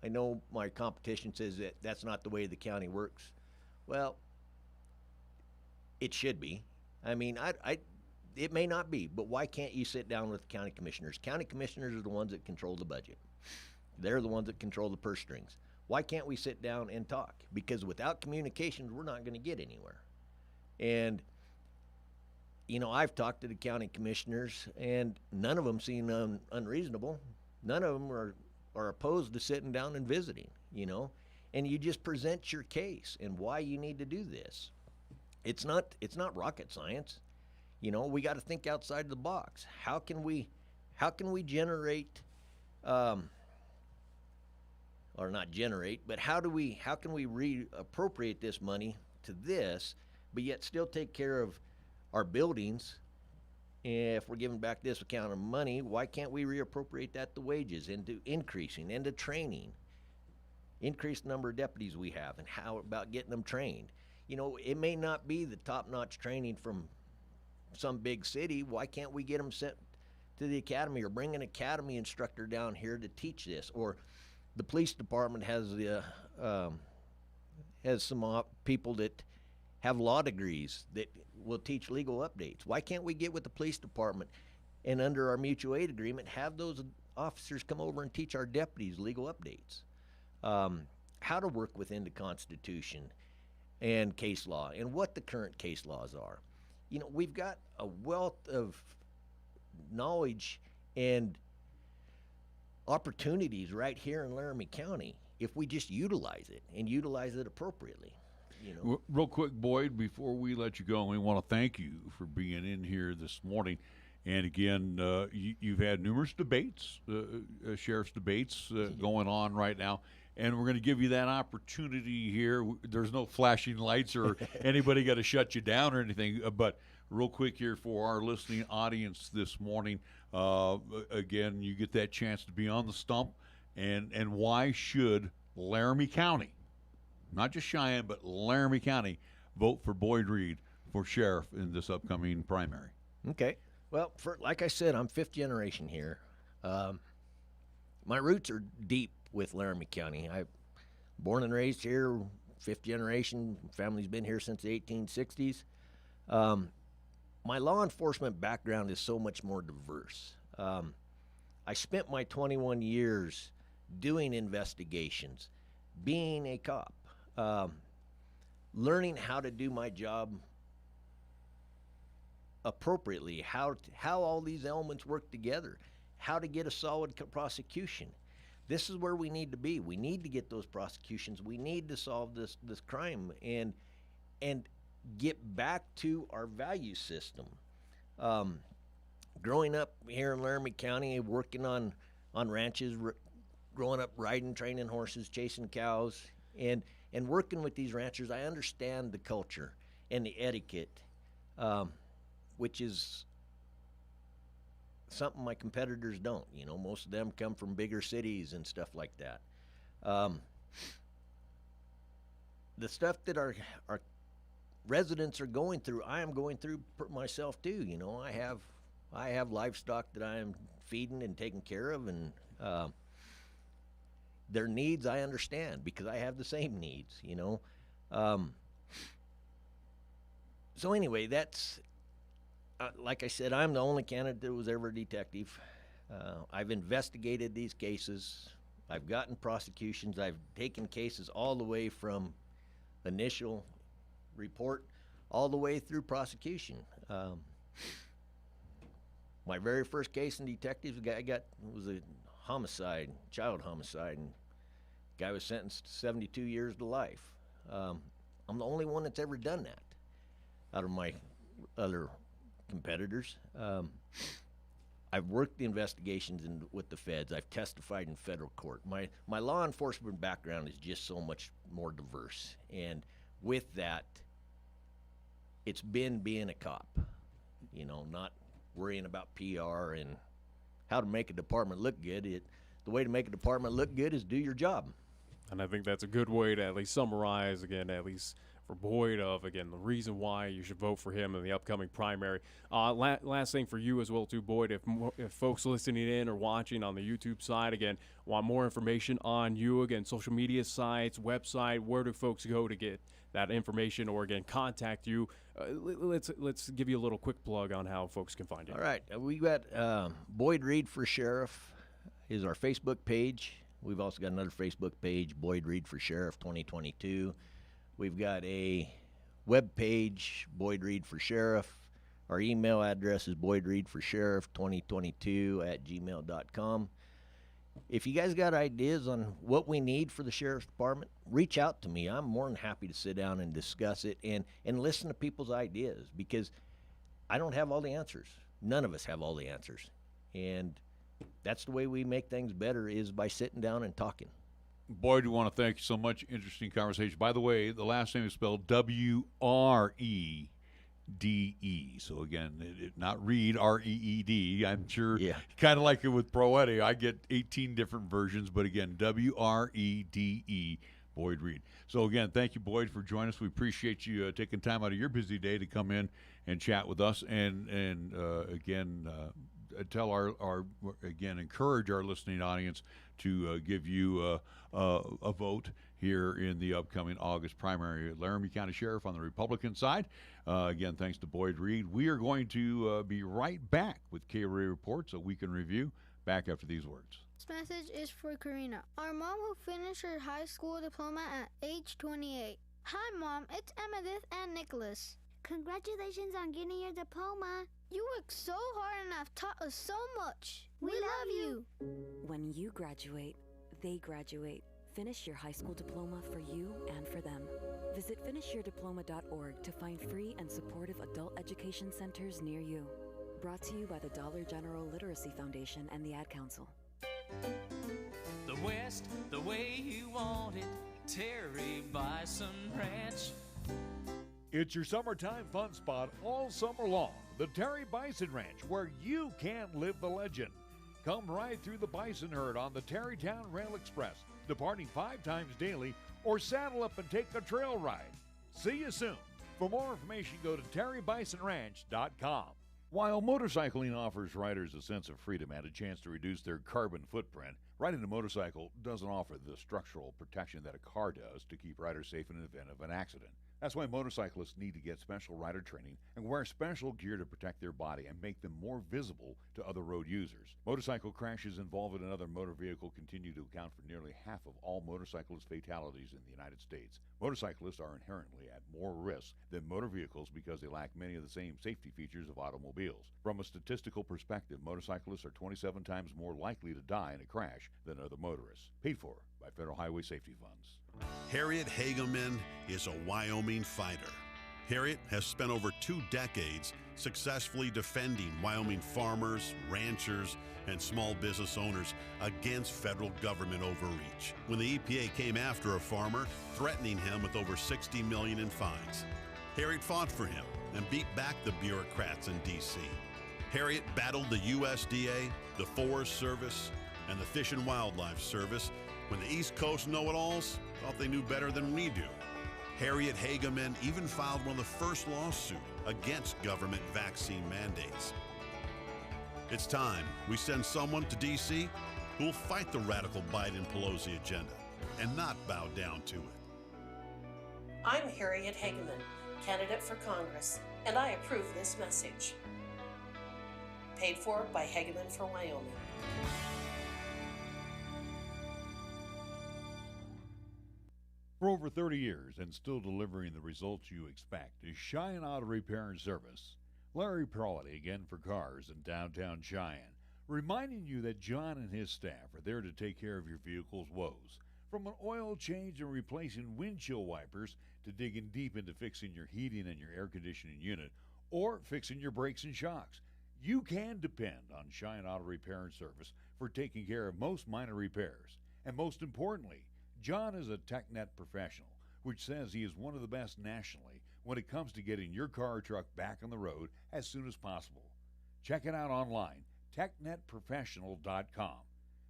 I know my competition says that that's not the way the county works. Well, it should be. I mean, it may not be, but why can't you sit down with the county commissioners? County commissioners are the ones that control the budget. They're the ones that control the purse strings. Why can't we sit down and talk? Because without communications, we're not going to get anywhere. And, you know, I've talked to the county commissioners, and none of them seem unreasonable. None of them are opposed to sitting down and visiting, you know. And you just present your case and why you need to do this. It's not rocket science. You know, we got to think outside the box. How can we generate or not generate, but how can we reappropriate this money to this, but yet still take care of our buildings? If we're giving back this amount of money, why can't we reappropriate that to wages, into increasing, into training? Increase the number of deputies we have, and how about getting them trained? You know, it may not be the top-notch training from some big city. Why can't we get them sent to the academy, or bring an academy instructor down here to teach this? Or the police department has some people that have law degrees that will teach legal updates. Why can't we get with the police department and, under our mutual aid agreement, have those officers come over and teach our deputies legal updates? How to work within the Constitution and case law, and what the current case laws are. You know, we've got a wealth of knowledge and opportunities right here in Laramie County if we just utilize it, and utilize it appropriately. You know. Real quick, Boyd, before we let you go, we want to thank you for being in here this morning. And again, you've had numerous debates, sheriff's debates going on right now. And we're going to give you that opportunity here. There's no flashing lights or anybody got to shut you down or anything. But real quick here for our listening audience this morning, again, you get that chance to be on the stump. And why should Laramie County, not just Cheyenne, but Laramie County, vote for Boyd Wrede for sheriff in this upcoming primary? Okay. Well, like I said, I'm fifth generation here. My roots are deep with Laramie County. I born and raised here, fifth generation. Family's been here since the 1860s. My law enforcement background is so much more diverse. I spent my 21 years doing investigations, being a cop, learning how to do my job appropriately, how all these elements work together, how to get a solid prosecution. This is where we need to be. We need to get those prosecutions. We need to solve this crime and get back to our value system. Growing up here in Laramie County, working on ranches, growing up riding, training horses, chasing cows, and working with these ranchers, I understand the culture and the etiquette, which is something my competitors don't. You know, most of them come from bigger cities and stuff like that. The stuff that our residents are going through, I am going through myself too. You know, I have livestock that I am feeding and taking care of, and their needs I understand because I have the same needs, you know. So anyway, that's like I said, I'm the only candidate that was ever a detective. I've investigated these cases. I've gotten prosecutions. I've taken cases all the way from initial report all the way through prosecution. My very first case in detectives, was a homicide, child homicide, and the guy was sentenced to 72 years to life. I'm the only one that's ever done that out of my other competitors. I've worked the investigations with the feds. I've testified in federal court. My law enforcement background is just so much more diverse, and with that, it's been being a cop, you know, not worrying about PR and how to make a department look good. The way to make a department look good is do your job. And I think that's a good way to at least summarize, again, at least for Boyd, of, again, the reason why you should vote for him in the upcoming primary. Last thing for you as well, too, Boyd, if folks listening in or watching on the YouTube side, again, want more information on you, again, social media sites, website, where do folks go to get that information or, again, contact you? Let's give you a little quick plug on how folks can find you. All right. We got Boyd Wrede for Sheriff is our Facebook page. We've also got another Facebook page, Boyd Wrede for Sheriff 2022. We've got a web page, Boyd Wrede for Sheriff. Our email address is boydwredeforsheriff2022@gmail.com. If you guys got ideas on what we need for the Sheriff's Department, reach out to me. I'm more than happy to sit down and discuss it and listen to people's ideas, because I don't have all the answers. None of us have all the answers. And that's the way we make things better, is by sitting down and talking. Boyd, we want to thank you so much. Interesting conversation. By the way, the last name is spelled W-R-E-D-E. So again, not Reed, R-E-E-D. I'm sure, kind of like it with Wrede. I get 18 different versions, but again, W-R-E-D-E, Boyd Wrede. So again, thank you, Boyd, for joining us. We appreciate you taking time out of your busy day to come in and chat with us, and again, encourage our listening audience to give you a vote here in the upcoming August primary. Laramie County Sheriff on the Republican side. Again, thanks to Boyd Wrede. We are going to be right back with KRAE Reports, a week in review. Back after these words. This message is for Karina, our mom who finished her high school diploma at age 28. Hi, Mom. It's Emmettith and Nicholas. Congratulations on getting your diploma. You worked so hard and have taught us so much. We love you. When you graduate, they graduate. Finish your high school diploma for you and for them. Visit finishyourdiploma.org to find free and supportive adult education centers near you. Brought to you by the Dollar General Literacy Foundation and the Ad Council. The West, the way you want it, Terry Bison Ranch. It's your summertime fun spot all summer long. The Terry Bison Ranch, where you can live the legend. Come ride through the bison herd on the Terrytown Rail Express, departing 5 times daily, or saddle up and take a trail ride. See you soon. For more information, go to terrybisonranch.com. While motorcycling offers riders a sense of freedom and a chance to reduce their carbon footprint, riding a motorcycle doesn't offer the structural protection that a car does to keep riders safe in the event of an accident. That's why motorcyclists need to get special rider training and wear special gear to protect their body and make them more visible to other road users. Motorcycle crashes involving another motor vehicle continue to account for nearly half of all motorcyclist fatalities in the United States. Motorcyclists are inherently at more risk than motor vehicles because they lack many of the same safety features of automobiles. From a statistical perspective, motorcyclists are 27 times more likely to die in a crash than other motorists. Paid for by Federal Highway Safety Funds. Harriet Hageman is a Wyoming fighter. Harriet has spent over 2 decades successfully defending Wyoming farmers, ranchers, and small business owners against federal government overreach. When the EPA came after a farmer, threatening him with over $60 million in fines, Harriet fought for him and beat back the bureaucrats in D.C. Harriet battled the USDA, the Forest Service, and the Fish and Wildlife Service when the East Coast know-it-alls thought they knew better than we do. Harriet Hageman even filed one of the first lawsuits against government vaccine mandates. It's time we send someone to D.C. who will fight the radical Biden-Pelosi agenda and not bow down to it. I'm Harriet Hageman, candidate for Congress, and I approve this message. Paid for by Hageman for Wyoming. For over 30 years and still delivering the results you expect is Cheyenne Auto Repair and Service. Larry Prawley again for cars in downtown Cheyenne, reminding you that John and his staff are there to take care of your vehicle's woes. From an oil change and replacing windshield wipers to digging deep into fixing your heating and your air conditioning unit or fixing your brakes and shocks, you can depend on Cheyenne Auto Repair and Service for taking care of most minor repairs. And most importantly, John is a TechNet professional, which says he is one of the best nationally when it comes to getting your car or truck back on the road as soon as possible. Check it out online, technetprofessional.com.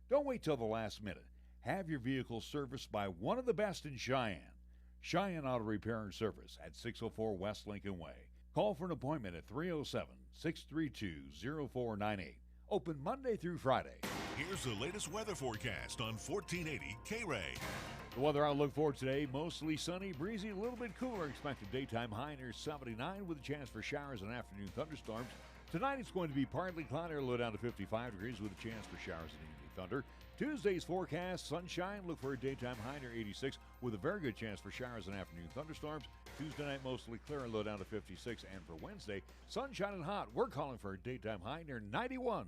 Don't wait till the last minute. Have your vehicle serviced by one of the best in Cheyenne. Cheyenne Auto Repair and Service at 604 West Lincoln Way. Call for an appointment at 307-632-0498. Open Monday through Friday. Here's the latest weather forecast on 1480 KRAE. The weather outlook for today, mostly sunny, breezy, a little bit cooler. Expected daytime high near 79 with a chance for showers and afternoon thunderstorms. Tonight it's going to be partly cloudy, low down to 55 degrees with a chance for showers and evening thunder. Tuesday's forecast, sunshine, look for a daytime high near 86 with a very good chance for showers and afternoon thunderstorms. Tuesday night mostly clear and low down to 56. And for Wednesday, sunshine and hot. We're calling for a daytime high near 91.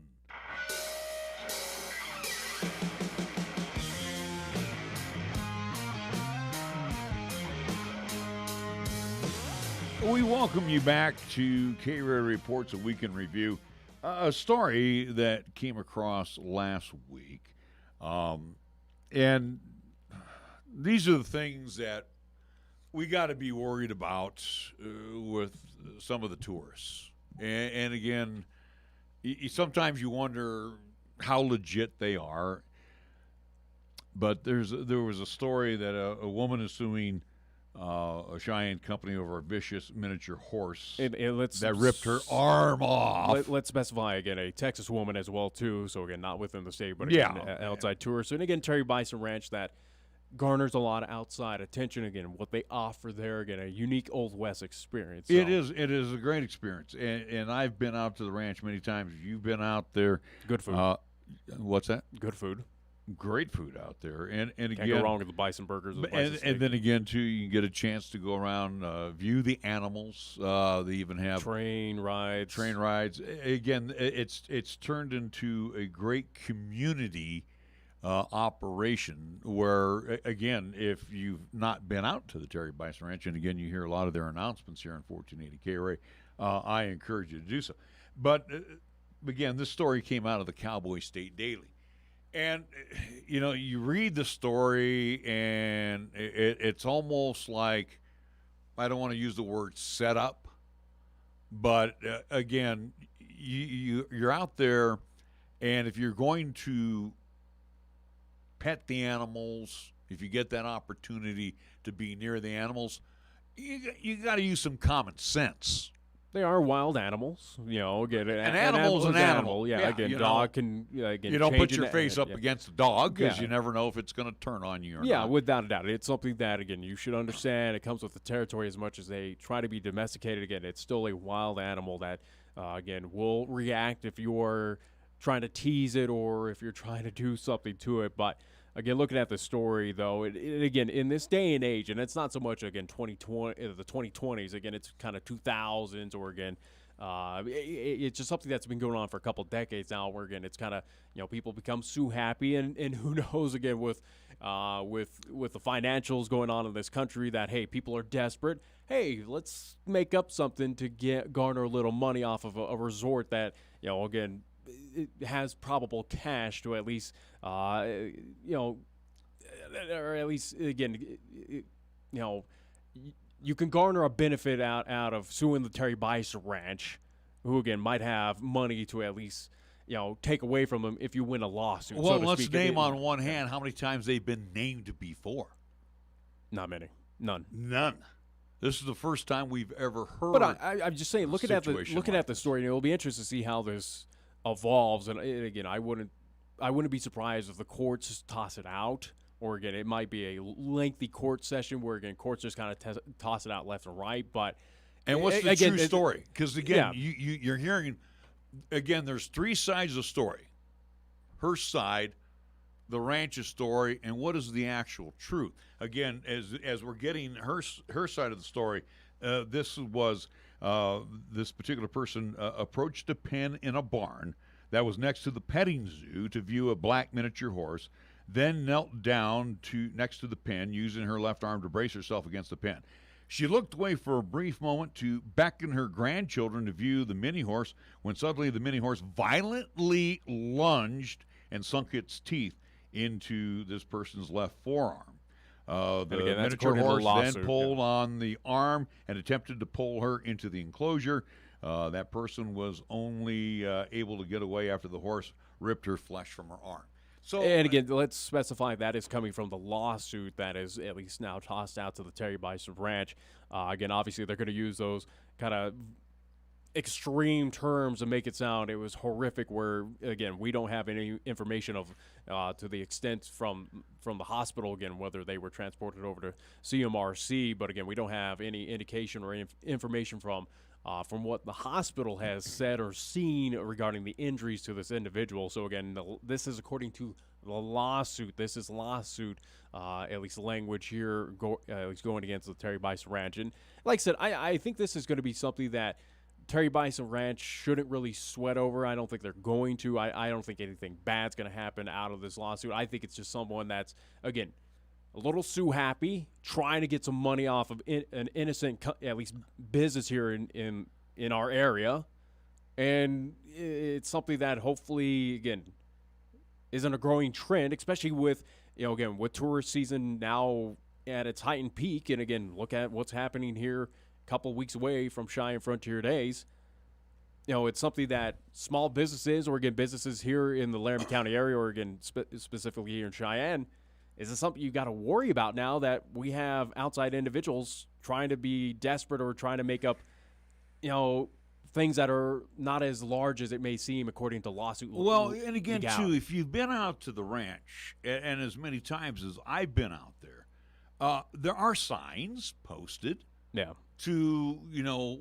We welcome you back to KRAE Reports, a Week in Review. A story that came across last week. And these are the things that we got to be worried about with some of the tourists. And again, sometimes you wonder how legit they are. But there was a story that a woman is suing a Cheyenne company over a vicious miniature horse that ripped her arm off. Let's specify again, a Texas woman as well too. So again, not within the state, but again, outside tourists. And again, Terry Bison Ranch that garners a lot of outside attention. Again, what they offer there, again, a unique Old West experience. So. It is a great experience, and I've been out to the ranch many times. You've been out there. Good food. What's that? Good food. Great food out there, and Can't again, go wrong with the bison burgers. And then again, too, you can get a chance to go around, view the animals. They even have train rides. Again, it's turned into a great community operation. Where again, if you've not been out to the Terry Bison Ranch, and again, you hear a lot of their announcements here on 1480 KRAE, I encourage you to do so. But again, this story came out of the Cowboy State Daily. And, you know, you read the story, and it's almost like, I don't want to use the word set up, but, again, you're out there, and if you're going to pet the animals, if you get that opportunity to be near the animals, you got to use some common sense. They are wild animals, Again, an animal's an animal. Yeah, again, dog can. Again, you don't put your change face up against a dog because Yeah. you never know if it's going to turn on you or Yeah, not. without a doubt. It's something that, again, you should understand. It comes with the territory as much as they try to be domesticated. Again, it's still a wild animal that, again, will react if you're trying to tease it or if you're trying to do something to it. But, again, looking at the story, though, again, in this day and age, and it's not so much, again, 2020, the 2020s. Again, it's kind of 2000s or, again, it's just something that's been going on for a couple decades now. Where again, it's kind of people become sue happy, and who knows again with the financials going on in this country that hey, people are desperate. Hey, let's make up something to garner a little money off of a resort that again it has probable cash to at least or at least again you can garner a benefit out of suing the Terry Bison Ranch, who again might have money to at least take away from them if you win a lawsuit. Well, so to let's speak. name on one hand how many times they've been named before. Not many, none. This is the first time we've ever heard. But I'm just saying, looking at the story, it'll be interesting to see how this evolves. And again, I wouldn't be surprised if the courts toss it out. Or, again, it might be a lengthy court session where, again, courts just kind of toss it out left and right. But and what's the true story? Because, again, yeah. you're hearing, again, there's three sides of the story. Her side, the ranch's story, and what is the actual truth? Again, as we're getting her side of the story, this particular person approached a pen in a barn that was next to the petting zoo to view a black miniature horse, then knelt down next to the pen, using her left arm to brace herself against the pen. She looked away for a brief moment to beckon her grandchildren to view the mini horse when suddenly the mini horse violently lunged and sunk its teeth into this person's left forearm. The miniature horse then pulled on the arm and attempted to pull her into the enclosure. That person was only able to get away after the horse ripped her flesh from her arm. So, and again, let's specify that is coming from the lawsuit that is at least now tossed out to the Terry Bison Ranch. Again, obviously, they're going to use those kind of extreme terms to make it sound it was horrific, where, again, we don't have any information of to the extent from the hospital, again, whether they were transported over to CMRC. But, again, we don't have any indication or information from what the hospital has said or seen regarding the injuries to this individual. So, again, this is according to the lawsuit. This is lawsuit, at least language here, at least going against the Terry Bison Ranch. And like I said, I think this is going to be something that Terry Bison Ranch shouldn't really sweat over. I don't think they're going to. I don't think anything bad's going to happen out of this lawsuit. I think it's just someone that's, again, a little sue happy, trying to get some money off of an innocent, at least business here in our area, and it's something that hopefully, again, isn't a growing trend, especially with again with tourist season now at its heightened peak, and again look at what's happening here, a couple weeks away from Cheyenne Frontier Days. It's something that small businesses, or again businesses here in the Laramie County area, or again specifically here in Cheyenne. Is this something you got to worry about now that we have outside individuals trying to be desperate or trying to make up, things that are not as large as it may seem according to lawsuit? Well, and again, too, if you've been out to the ranch, and as many times as I've been out there are signs posted to,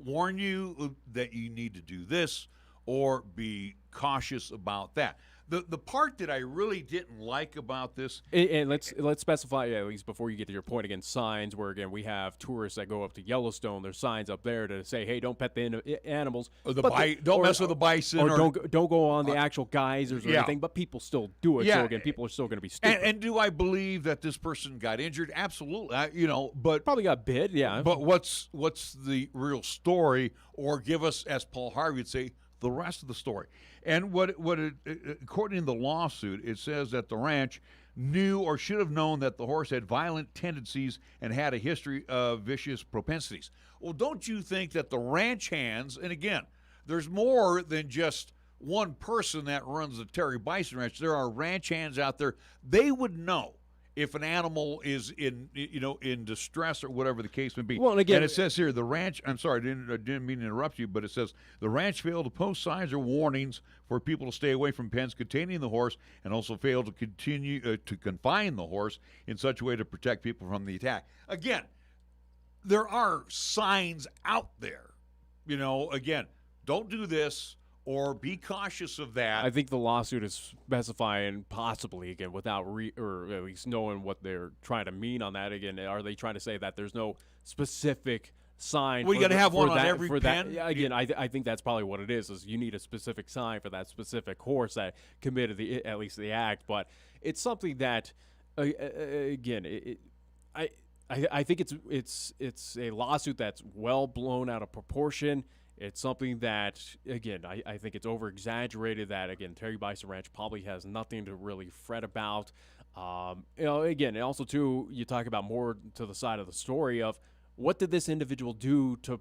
warn you that you need to do this or be cautious about that. The part that I really didn't like about this, and let's specify, at least before you get to your point, again, signs where, again, we have tourists that go up to Yellowstone. There's signs up there to say, hey, don't pet the animals. Or don't mess with the bison. Or don't go on the actual geysers or anything, but people still do it. Yeah. So, again, people are still going to be stupid. And do I believe that this person got injured? Absolutely. But probably got bit, yeah. But what's the real story? Or give us, as Paul Harvey would say, the rest of the story. And according to the lawsuit, it says that the ranch knew or should have known that the horse had violent tendencies and had a history of vicious propensities. Well, don't you think that the ranch hands, and again, there's more than just one person that runs the Terry Bison Ranch. There are ranch hands out there. They would know. if an animal is in distress or whatever the case may be. Well, and again, it says here the ranch. I'm sorry, I didn't mean to interrupt you, but it says the ranch failed to post signs or warnings for people to stay away from pens containing the horse, and also failed to continue to confine the horse in such a way to protect people from the attack. Again, there are signs out there. Again, don't do this. Or be cautious of that. I think the lawsuit is specifying possibly, again, without or at least knowing what they're trying to mean on that. Again, are they trying to say that there's no specific sign? Well, you got to have one on every pen. Again, I think that's probably what it is you need a specific sign for that specific horse that committed at least the act. But it's something that, again, I think it's a lawsuit that's well blown out of proportion. It's something that, again, I think it's over-exaggerated that, again, Terry Bison Ranch probably has nothing to really fret about. Again, and also, too, you talk about more to the side of the story of what did this individual do to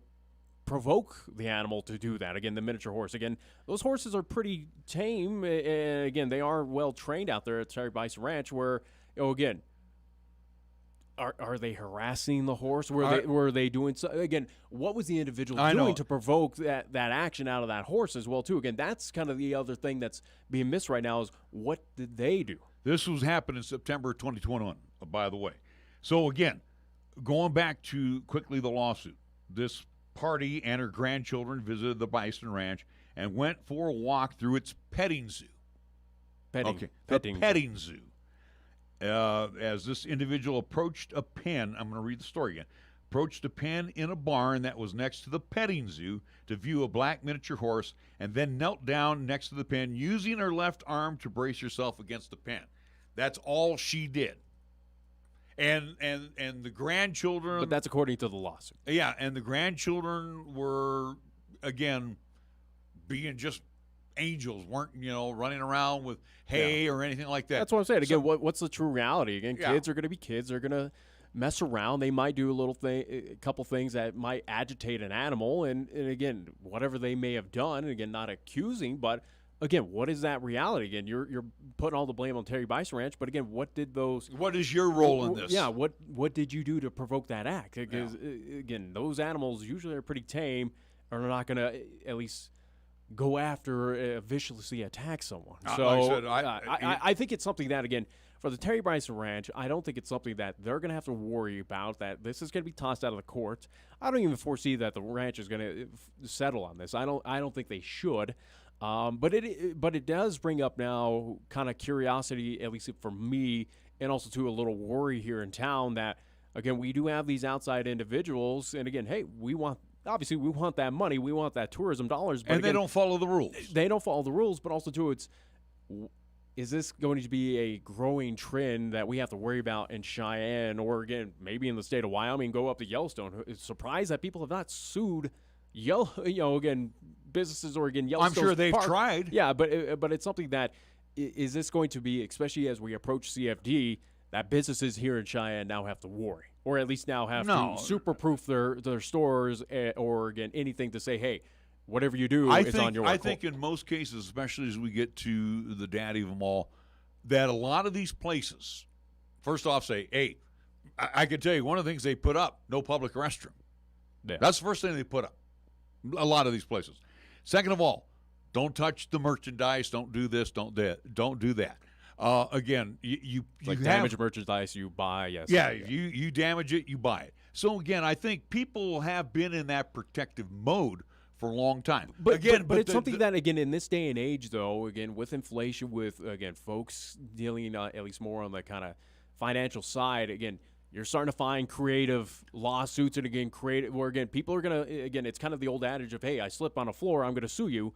provoke the animal to do that? Again, the miniature horse. Again, those horses are pretty tame. And, again, they are well-trained out there at Terry Bison Ranch where, again, Are they harassing the horse? Were they doing so? Again, what was the individual doing to provoke that action out of that horse as well too? Again, that's kind of the other thing that's being missed right now is what did they do? This was happening in September 2021, by the way. So again, going back to quickly the lawsuit, this party and her grandchildren visited the Bison Ranch and went for a walk through its petting zoo. Petting zoo. As this individual approached a pen, I'm going to read the story again, approached a pen in a barn that was next to the petting zoo to view a black miniature horse, and then knelt down next to the pen using her left arm to brace herself against the pen. That's all she did. And the grandchildren... But that's according to the lawsuit. Yeah, and the grandchildren were, again, being just angels, weren't running around with hay or anything like that. That's what I'm saying. Again, what's the true reality? Again, kids are going to be kids. They're going to mess around. They might do a couple things that might agitate an animal, and again, whatever they may have done. And again, not accusing, but again, what is that reality? Again, you're putting all the blame on Terry Bison Ranch, but again, what is your role in this? Yeah, what did you do to provoke that act? Because again, those animals usually are pretty tame, are not going to at least go after viciously attack someone. So like I said, I think it's something that, again, for the Terry Bison Ranch, I don't think it's something that they're going to have to worry about, that this is going to be tossed out of the courts. I don't even foresee that the ranch is going to settle on this. I don't think they should. But it does bring up now kind of curiosity, at least for me, and also to a little worry here in town that, again, we do have these outside individuals, and again, hey, obviously, we want that money. We want that tourism dollars. But and they don't follow the rules. They don't follow the rules, but also, too, is this going to be a growing trend that we have to worry about in Cheyenne or, again, maybe in the state of Wyoming, go up to Yellowstone? It's surprised that people have not sued businesses or, again, Yellowstone. I'm sure they've Park. tried. Yeah, but it's something that, is this going to be, especially as we approach CFD, that businesses here in Cheyenne now have to worry? Or at least now have to super-proof their stores or, again, anything to say, hey, whatever you do is on your way. I think in most cases, especially as we get to the daddy of them all, that a lot of these places, first off, say, hey, I can tell you one of the things they put up, no public restroom. Yeah. That's the first thing they put up, a lot of these places. Second of all, don't touch the merchandise. Don't do this. Don't do that. Again, you damage merchandise you buy. Yes. Yeah, you damage it, you buy it. So again, I think people have been in that protective mode for a long time. But it's something that, again, in this day and age, though, again, with inflation, with, again, folks dealing at least more on the kind of financial side, again, you're starting to find creative lawsuits and, again, where, again, people are going to, again, it's kind of the old adage of, hey, I slipped on a floor, I'm going to sue you.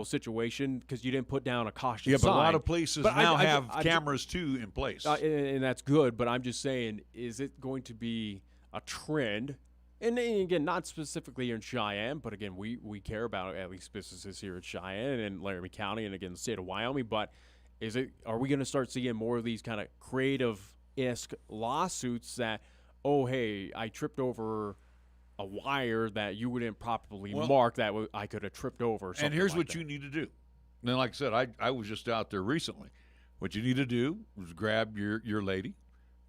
Situation because you didn't put down a caution sign. Yeah, but a lot of places now have cameras, too, in place. And that's good, but I'm just saying, is it going to be a trend? And again, not specifically in Cheyenne, but again, we care about at least businesses here in Cheyenne and Laramie County and, again, the state of Wyoming, but are we going to start seeing more of these kind of creative-esque lawsuits that, oh, hey, I tripped over a wire that you wouldn't properly mark that I could have tripped over. And here's what you need to do. And like I said, I was just out there recently. What you need to do is grab your lady,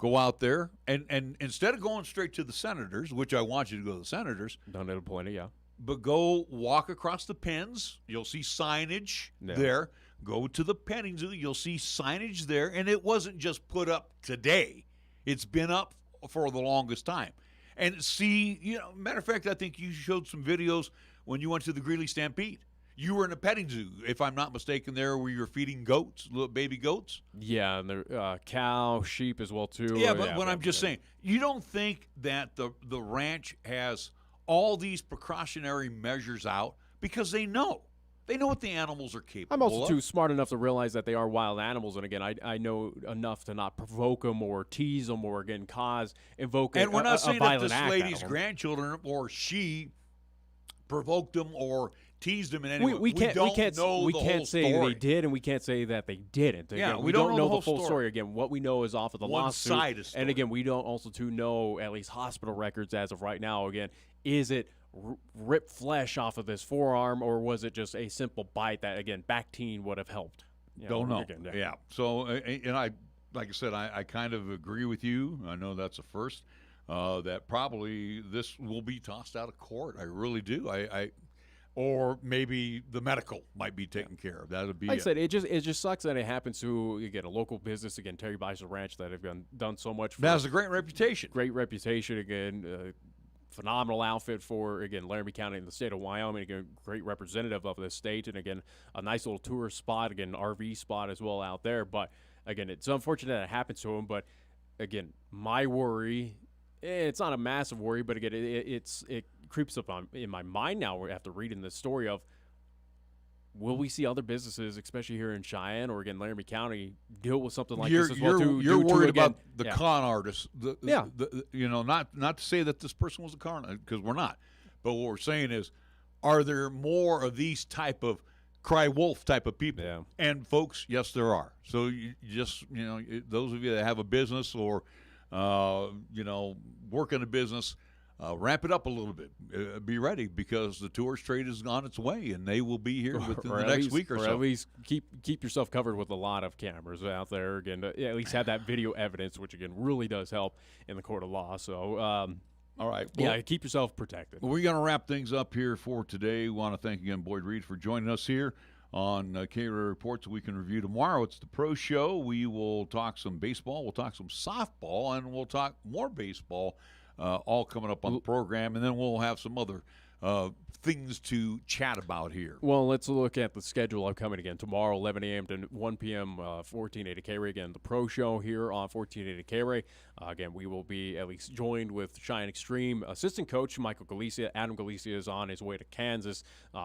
Go out there, and instead of going straight to the Senators, which I want you to go to the Senators. Done at a point, yeah. But go walk across the pens. You'll see signage there. Go to the petting zoo. You'll see signage there. And it wasn't just put up today. It's been up for the longest time. And see, matter of fact, I think you showed some videos when you went to the Greeley Stampede. You were in a petting zoo, if I'm not mistaken, there where you were feeding goats, little baby goats. Yeah, and the cow, sheep as well, too. Yeah, but what I'm just saying, you don't think that the ranch has all these precautionary measures out because they know. They know what the animals are capable I'm also of. too smart enough to realize that they are wild animals, and again, I know enough to not provoke them or tease them or again invoke and we're not saying that violent this act lady's out of 'em. grandchildren or she provoked them or teased them in any way. We can't know we the can't whole say story. they did, and we can't say that they didn't. Again, Yeah, we we don't know the the full whole story. Again, what we know is off of the One lawsuit, side of and again, we don't also to know at least hospital records as of right now. Again, is it ripped flesh off of this forearm, or was it just a simple bite that again Bactine would have helped? Don't know. Again, yeah. So, and like I said, I kind of agree with you. I know that's a first. That probably this will be tossed out of court. I really do. Or maybe the medical might be taken care of. That would be. Like I said, it just sucks that it happens to again a local business again, Terry Bison Ranch, that have done so much. That has a great reputation. Great reputation again. Phenomenal outfit for again Laramie County in the state of Wyoming. Again, great representative of this state, and again a nice little tourist spot, again RV spot as well out there. But again, it's unfortunate that it happens to him. But again, my worry. It's not a massive worry, but again, it creeps up in my mind now after reading this story of will we see other businesses, especially here in Cheyenne or again Laramie County, deal with something like this as well too? You're worried about the yeah. con artists. Yeah. Not to say that this person was a con, because we're not. But what we're saying is, are there more of these type of cry wolf type of people? Yeah. And folks, yes, there are. So you just those of you that have a business or work in a business, ramp it up a little bit. Be ready, because the tourist trade is on its way, and they will be here within the next week or so. Or at least keep yourself covered with a lot of cameras out there. Again, to at least have that video evidence, which again really does help in the court of law. So, all right. Well, keep yourself protected. We're going to wrap things up here for today. We want to thank again Boyd Wrede for joining us here on KRAE Reports we can review tomorrow. It's the Pro Show. We will talk some baseball, we'll talk some softball, and we'll talk more baseball, all coming up on the program, and then we'll have some other things to chat about here. Well, let's look at the schedule upcoming again. Tomorrow, 11 a.m. to 1 p.m., 1480 KRAE. Again, the Pro Show here on 1480 KRAE. Again, we will be at least joined with Cheyenne Extreme assistant coach Michael Galicia. Adam Galicia is on his way to Kansas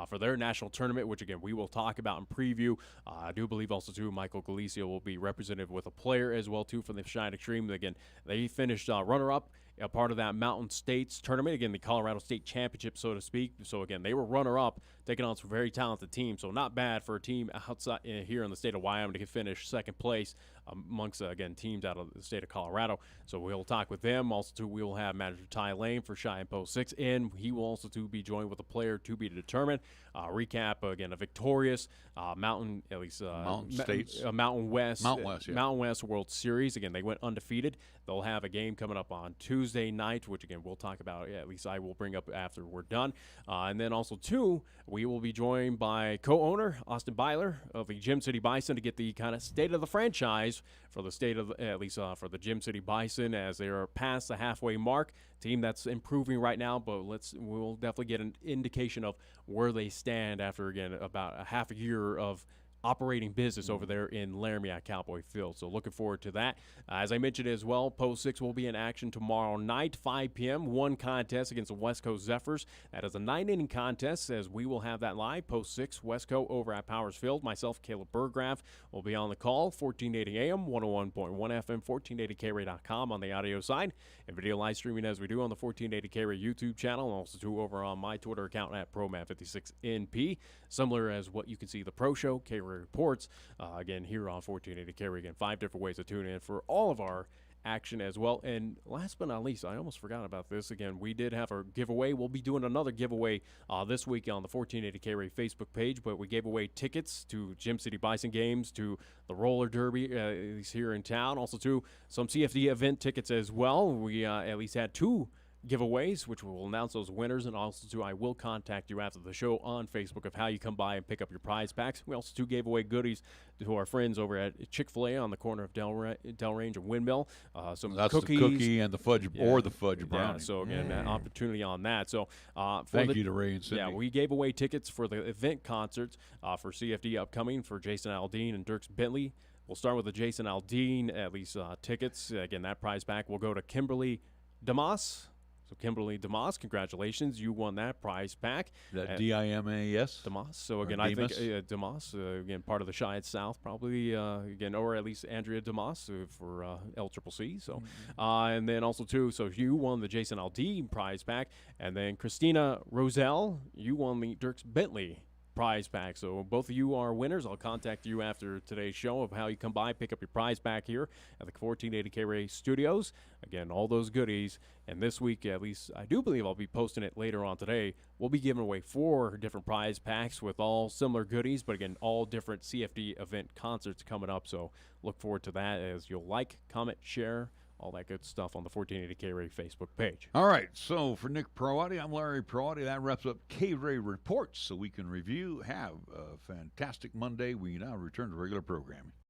for their national tournament, which, again, we will talk about and preview. I do believe also, too, Michael Galicia will be represented with a player as well, too, from the Cheyenne Extreme. Again, they finished runner-up, a part of that Mountain States tournament, again, the Colorado State Championship, so to speak. So, again, they were runner-up, taking on some very talented teams. So, not bad for a team outside here in the state of Wyoming to finish second place amongst, again, teams out of the state of Colorado. So, we'll talk with them. Also, too, we will have manager Ty Lane for Cheyenne Post 6, and he will also, too, be joined with a player to be determined. Recap, again, a victorious Mountain, at least Mountain States. Mountain West. Yeah. Mountain West World Series. Again, they went undefeated. They'll have a game coming up on Tuesday night, which, again, we'll talk about. At least I will bring up after we're done. And then also, too, we will be joined by co-owner Austin Byler of the Gym City Bison to get the kind of state of the franchise for the state of, at least for the Gym City Bison, as they are past the halfway mark. Team that's improving right now, but we'll definitely get an indication of where they stand after, again, about a half a year of operating business over there in Laramie at Cowboy Field. So looking forward to that. As I mentioned as well, Post 6 will be in action tomorrow night, 5 p.m. One contest against the West Coast Zephyrs. That is a 9-inning contest, as we will have that live. Post 6, Westco over at Powers Field. Myself, Caleb Burgraff, will be on the call, 1480 AM, 101.1 FM, 1480KRAE.com on the audio side, and video live streaming as we do on the 1480 KRAE YouTube channel, and also too over on my Twitter account at ProMan56NP. Similar as what you can see the Pro Show, KRAE Reports, again, here on 1480 KRAE. Again, 5 different ways to tune in for all of our action as well. And last but not least, I almost forgot about this. Again, we did have our giveaway. We'll be doing another giveaway this week on the 1480 KRAE Facebook page, but we gave away tickets to Gym City Bison games, to the roller derby, at least here in town, also to some CFD event tickets as well. We at least had 2 giveaways, which we'll announce those winners, and also too, I will contact you after the show on Facebook of how you come by and pick up your prize packs. We also too gave away goodies to our friends over at Chick-fil-A on the corner of Delrange and Windmill. Some That's cookies. the cookie and the fudge, or the fudge brownie. Yeah, so again, an opportunity on that. So thank you to Ray and Cindy. Yeah, we gave away tickets for the event concerts for CFD upcoming for Jason Aldean and Dirks Bentley. We'll start with the Jason Aldean, at least tickets. Again, that prize pack will go to Kimberly DeMoss. So Kimberly DeMoss, congratulations. You won that prize pack. That D-I-M-A-S? DeMoss. So again, I think DeMoss, again, part of the Chi South probably, again, or at least Andrea DeMoss for LCCC. So, and then also too, so you won the Jason Aldean prize pack. And then Christina Roselle, you won the Dirks Bentley prize pack. So both of you are winners. I'll contact you after today's show of how you come by, pick up your prize pack here at the 1480 KRAE studios. Again, all those goodies. And this week, at least I do believe I'll be posting it later on today, we'll be giving away 4 different prize packs with all similar goodies, but again, all different CFD event concerts coming up. So look forward to that as you'll like, comment, share, all that good stuff on the 1480 KRAE Facebook page. All right, so for Nick Proati, I'm Larry Proati. That wraps up KRAE Reports, so we can review. Have a fantastic Monday. We now return to regular programming.